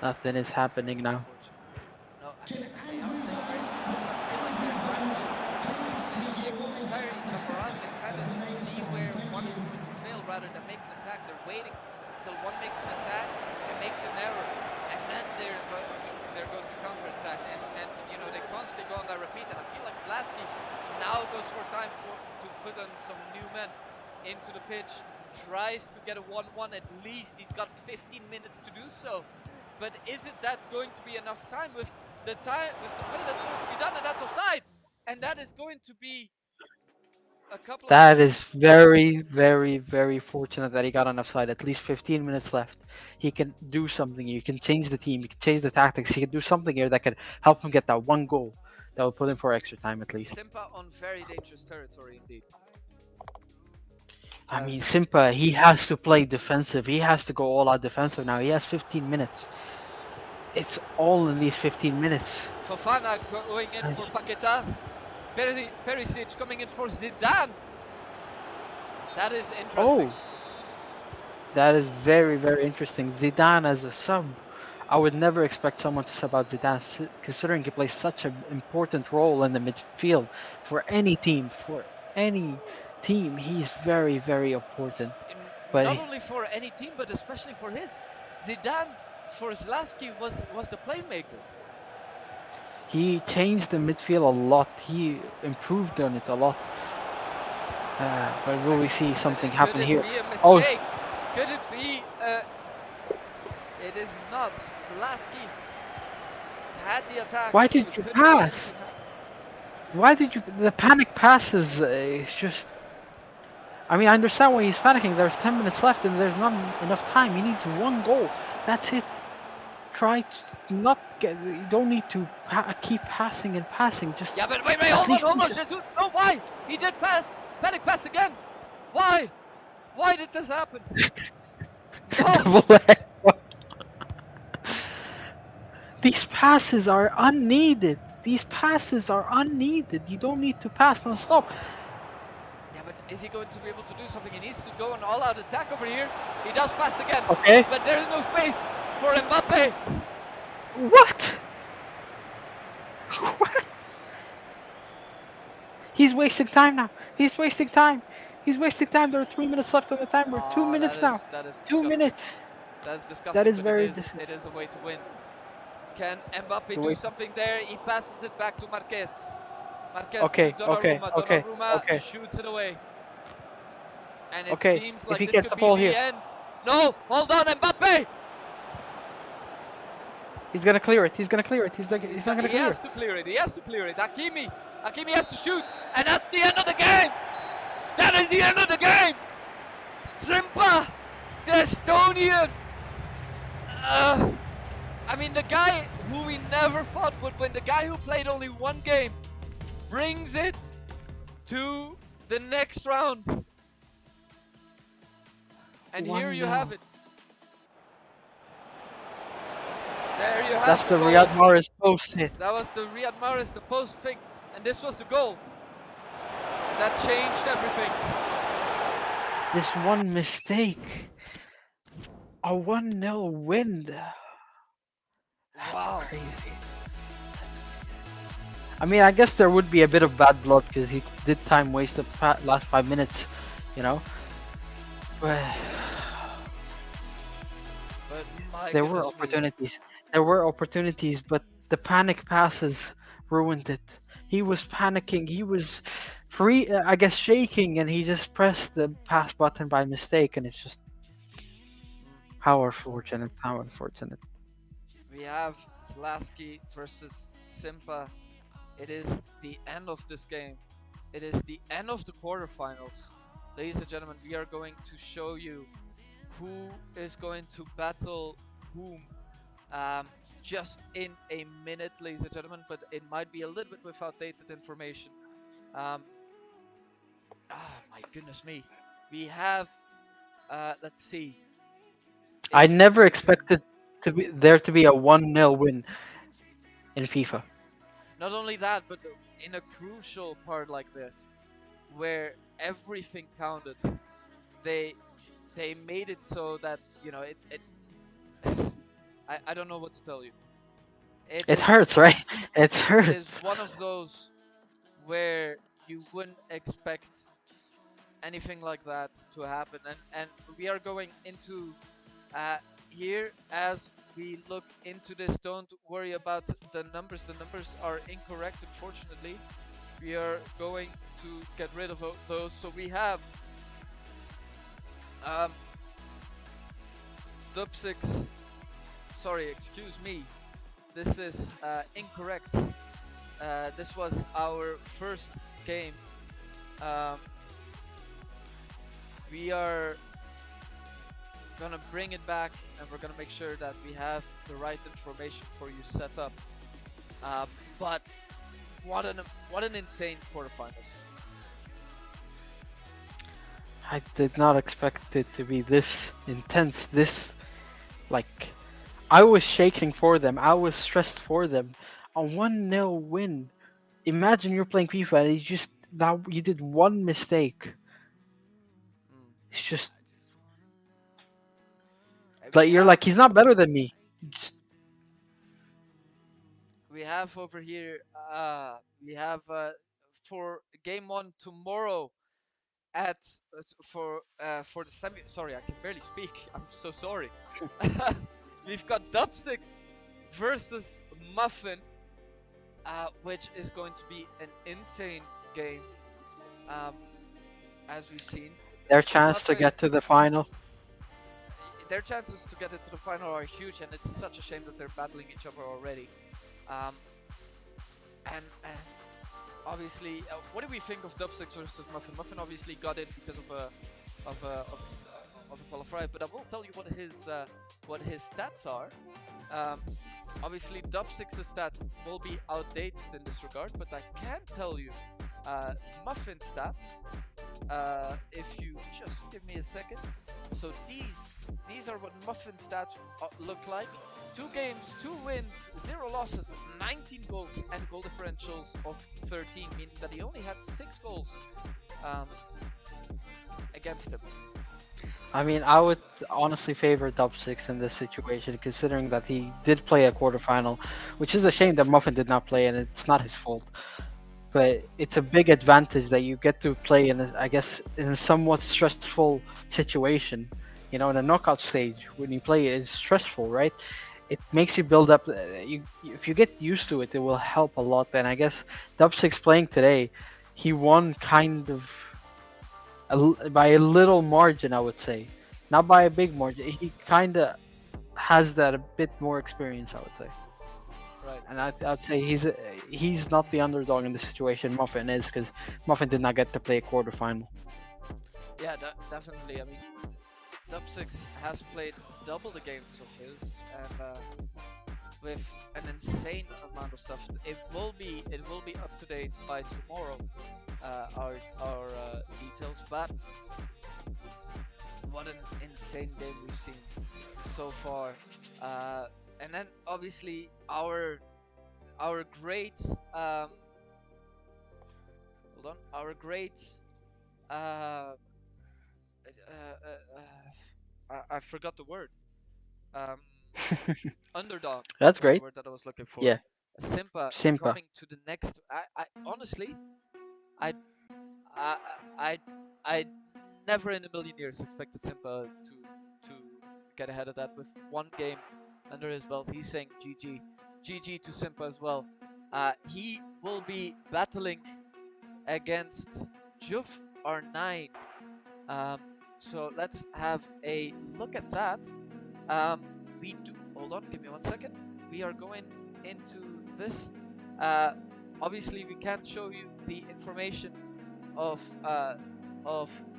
Nothing is happening now. No, they are tire each other out and kind of just see where one is going to fail rather than make an attack. They're waiting until one makes an attack and makes an error, and then there goes the counter attack, and they constantly go on that repeat. And I feel like Slaski now goes for time to put on some new men into the pitch, tries to get a 1-1 at least. He's got 15 minutes to do so, but is it that going to be enough time with the play that's going to be done? And that's offside, and that is going to be a couple. That is very, very, very fortunate that he got on offside. At least 15 minutes left. He can do something. You can change the team. You can change the tactics. He can do something here that could help him get that one goal that will put him for extra time at least. Simpa on very dangerous territory indeed. I mean, Simpa, he has to play defensive. He has to go all out defensive now. He has 15 minutes. It's all in these 15 minutes. Fofana going in for Paqueta. Perisic coming in for Zidane. That is interesting. Oh, that is very, very interesting. Zidane as a sub. I would never expect someone to sub out Zidane, considering he plays such an important role in the midfield for any team. He's very, very important. But not only for any team, but especially for his. Zidane for Zlaski was the playmaker. He changed the midfield a lot. He improved on it a lot. But will we see something happen here? Could it be a mistake? Could it be? It is not. Zlaski had the attack. Why did you pass? Why did you? The panic passes. It's just. I mean, I understand why he's panicking. There's 10 minutes left and there's not enough time. He needs one goal. That's it. Try to not get. You don't need to keep passing and passing. Just Yeah, but wait, at hold least on, Jesus. No, why? He did pass. Panic pass again. Why? Why did this happen? No. These passes are unneeded. These passes are unneeded. You don't need to pass non-stop. Yeah, but is he going to be able to do something? He needs to go an all-out attack over here. He does pass again. Okay. But there is no space for Mbappe. What? What? He's wasting time now. He's wasting time. He's wasting time. There are 3 minutes left on the timer. 2 minutes now. That is 2 minutes. That's disgusting. That is but very. it is a way to win. Can Mbappe So do wait. something there? He passes it back to Marquez. Marquez Okay, to Donnarumma. okay, Donnarumma okay. shoots it away. And it Okay, seems if like he this gets could the be ball the here. end. No, hold on, Mbappe! He's gonna clear it. He's gonna clear it. He's not gonna He clear has it. to clear it. He has to clear it. Hakimi has to shoot. And that's the end of the game. That is the end of the game. Simpa, the Estonian. I mean, the guy who we never thought would win, the guy who played only one game, brings it to the next round. And here you have it. There you have That's it. the Riyad Mahrez post hit. That was the Riyad Mahrez, the post thing. And this was the goal. That changed everything. This one mistake. A 1-0 win. That's Wow. crazy. I mean, I guess there would be a bit of bad blood because he did time waste the last 5 minutes, you know. But my there were goodness me. opportunities. There were opportunities, but the panic passes ruined it. He was panicking. He was free, I guess, shaking, and he just pressed the pass button by mistake, and it's just how unfortunate. How unfortunate. We have Zlaski versus Simpa. It is the end of this game. It is the end of the quarterfinals. Ladies and gentlemen, we are going to show you who is going to battle whom just in a minute, ladies and gentlemen, but it might be a little bit with outdated information. My goodness me. We have, let's see. I never expected there to be a 1-0 win in FIFA. Not only that, but in a crucial part like this, where everything counted, they made it so that, you know, I don't know what to tell you. It hurts, right? It hurts. It is one of those where you wouldn't expect anything like that to happen, and we are going into here as we look into this. Don't worry about the numbers. The numbers are incorrect, unfortunately. We are going to get rid of those. So we have Dub6. Sorry, excuse me. This is incorrect. This was our first game. We are gonna bring it back, and we're gonna make sure that we have the right information for you set up. But what an insane quarterfinals! I did not expect it to be this intense. This, like, I was shaking for them. I was stressed for them. A 1-0 win. Imagine you're playing FIFA and you did one mistake. It's just like you're like, he's not better than me. We have over here. We have for game 1 tomorrow at for the semi. Sorry, I can barely speak. I'm so sorry. We've got Dub6 versus Muffin, which is going to be an insane game, as we've seen. Their chance to get to the final. Their chances to get into the final are huge, and it's such a shame that they're battling each other already. And obviously, what do we think of Dub6 versus Muffin? Muffin obviously got in because of a qualifier, but I will tell you what his stats are. Obviously, Dub6's stats will be outdated in this regard, but I can tell you Muffin stats. If you just give me a second. So these are what Muffin stats look like. 2 games, 2 wins, 0 losses, 19 goals, and goal differentials of 13, meaning that he only had 6 goals against him. I mean, I would honestly favor Dub6 in this situation, considering that he did play a quarterfinal, which is a shame that Muffin did not play, and it's not his fault. But it's a big advantage that you get to play in, I guess, in a somewhat stressful situation. You know, in a knockout stage, when you play, it's stressful, right? It makes you build up. If you get used to it, it will help a lot. And I guess Dub6 playing today, he won kind of by a little margin, I would say, not by a big margin. He kind of has that a bit more experience, I would say. Right. And I'd say he's not the underdog in the situation. Muffin is, because Muffin did not get to play a quarterfinal. Yeah, definitely. I mean, Dub6 has played double the games of his, and with an insane amount of stuff. It will be up to date by tomorrow. Our details, but what an insane game we've seen so far. And then obviously our great hold on, our great I forgot the word. Underdog. That's was great. the word that I was looking for. Yeah. Simpa coming to the next. I honestly, I never in a million years expected Simpa to get ahead of that with 1 game under his belt. He's saying GG to Simpa as well. He will be battling against Juf R9. So let's have a look at that. We do. Hold on, give me 1 second. We are going into this. Obviously, we can't show you the information of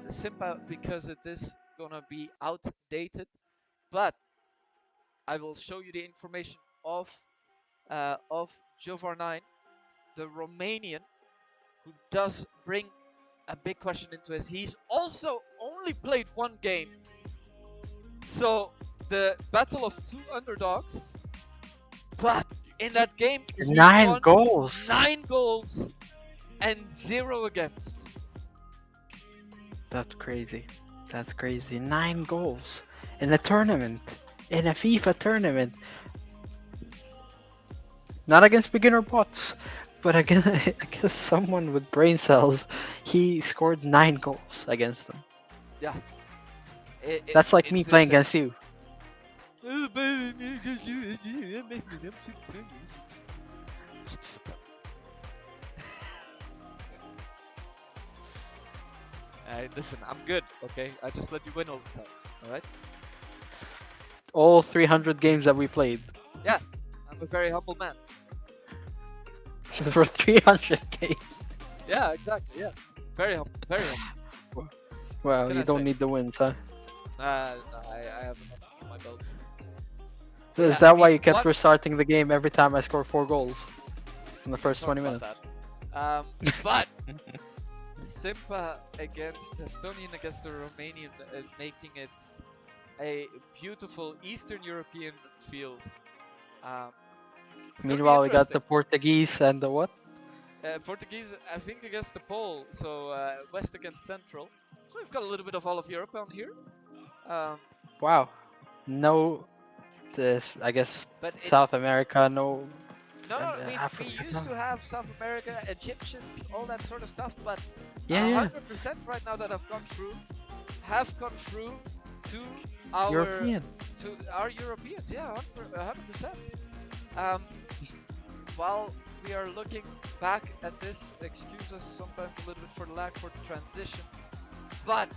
Simpa because it is gonna be outdated. But I will show you the information of Jovar 9, the Romanian, who does bring a big question into it. He's also only played 1 game. So the battle of 2 underdogs, but in that game, 9 goals. 9 goals and 0 against. That's crazy. That's crazy. 9 goals in a tournament, in a FIFA tournament. Not against beginner bots, but against someone with brain cells. He scored 9 goals against them. Yeah. That's like me playing against you. Listen, I'm good, okay? I just let you win all the time, alright? All 300 games that we played. Yeah, I'm a very humble man. For 300 games. Yeah, exactly, yeah. Very humble, very humble. Well, you don't need the wins, huh? I have enough on my belt. Is that why you kept restarting the game every time I scored 4 goals in the first 20 minutes? But Simpa against Estonian against the Romanian, making it a beautiful Eastern European field. Meanwhile, we got the Portuguese and the what? Portuguese, I think, against the Pole, so West against Central. So we've got a little bit of all of Europe on here. Wow. No, I guess South America, no. No, we used to have South America, Egyptians, all that sort of stuff, but yeah, 100% right now that have gone through to our Europeans, yeah, 100%. While we are looking back at this, excuse us sometimes a little bit for the lag for the transition, but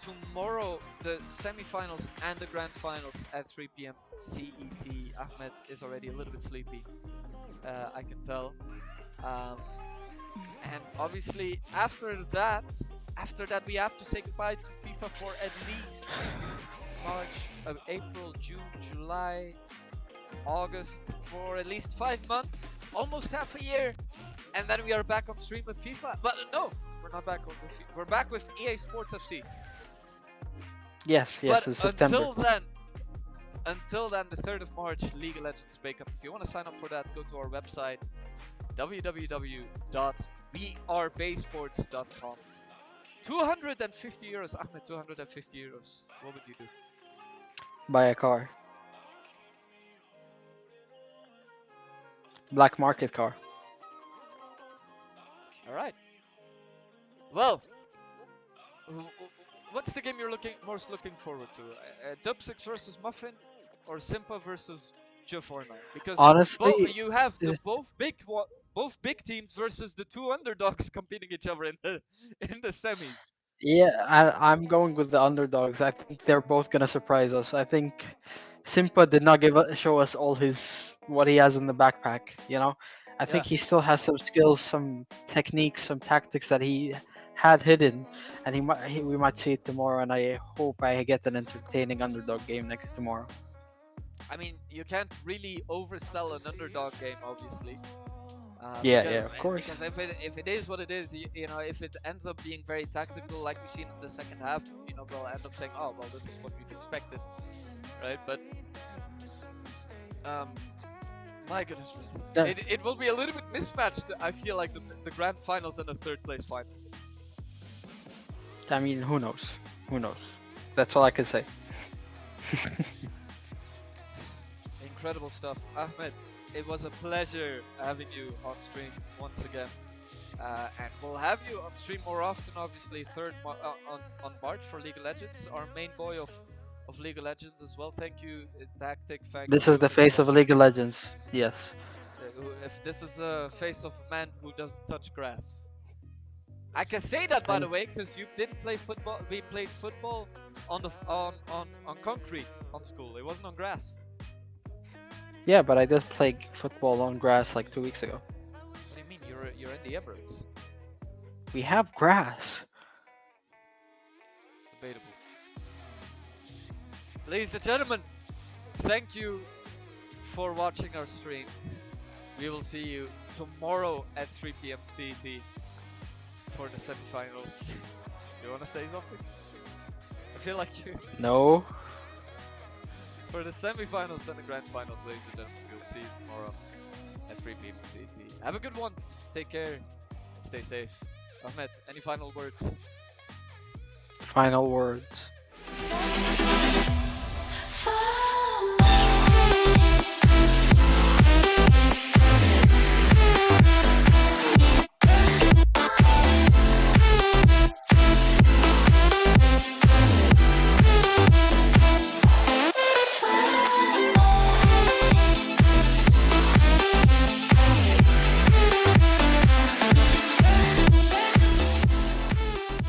tomorrow the semifinals and the grand finals at 3 p.m. CET. Ahmed is already a little bit sleepy. I can tell. And obviously after that we have to say goodbye to FIFA for at least April, June, July, August, for at least 5 months, almost half a year, and then we are back on stream with FIFA. But no, we're not back with FIFA. We're back with EA Sports FC. Yes, But in September. until then, the 3rd of March, League of Legends Bake Up. If you want to sign up for that, go to our website, www.wearebaesports.com. 250 euros, Ahmed, 250 euros. What would you do? Buy a car. Black market car. Alright. Well, what's the game you're most looking forward to? Dub6 versus Muffin or Simpa versus J49? Because honestly, you have both big teams versus the two underdogs competing each other in the semis. Yeah, I'm going with the underdogs. I think they're both gonna surprise us. I think Simpa did not show us all what he has in the backpack. I think he still has some skills, some techniques, some tactics that he had hidden, and we might see it tomorrow. And I hope I get an entertaining underdog game tomorrow. I mean, you can't really oversell an underdog game, obviously. Of course. Because if it is what it is, if it ends up being very tactical, like we've seen in the second half, they'll end up saying, "Oh, well, this is what we've expected," right? But my goodness, it will be a little bit mismatched. I feel like the grand finals and the third place final. I mean, who knows? Who knows? That's all I can say. Incredible stuff, Ahmed. It was a pleasure having you on stream once again, and we'll have you on stream more often. Obviously, on March for League of Legends, our main boy of League of Legends as well. Thank you, Tactic. This is the face of League of Legends. Yes. If this is a face of a man who doesn't touch grass, I can say that, by the way, because you didn't play football. We played football on concrete on school. It wasn't on grass. Yeah, but I did play football on grass like 2 weeks ago. What do you mean? You're in the Emirates. We have grass. Debatable. Ladies and gentlemen, thank you for watching our stream. We will see you tomorrow at 3 p.m. CET for the semifinals. You want to say something? I feel like you. No. For the semifinals and the grand finals, ladies and gentlemen, we'll see you tomorrow at 3 p.m. CET. Have a good one. Take care. Stay safe. Ahmed, any final words? Final words.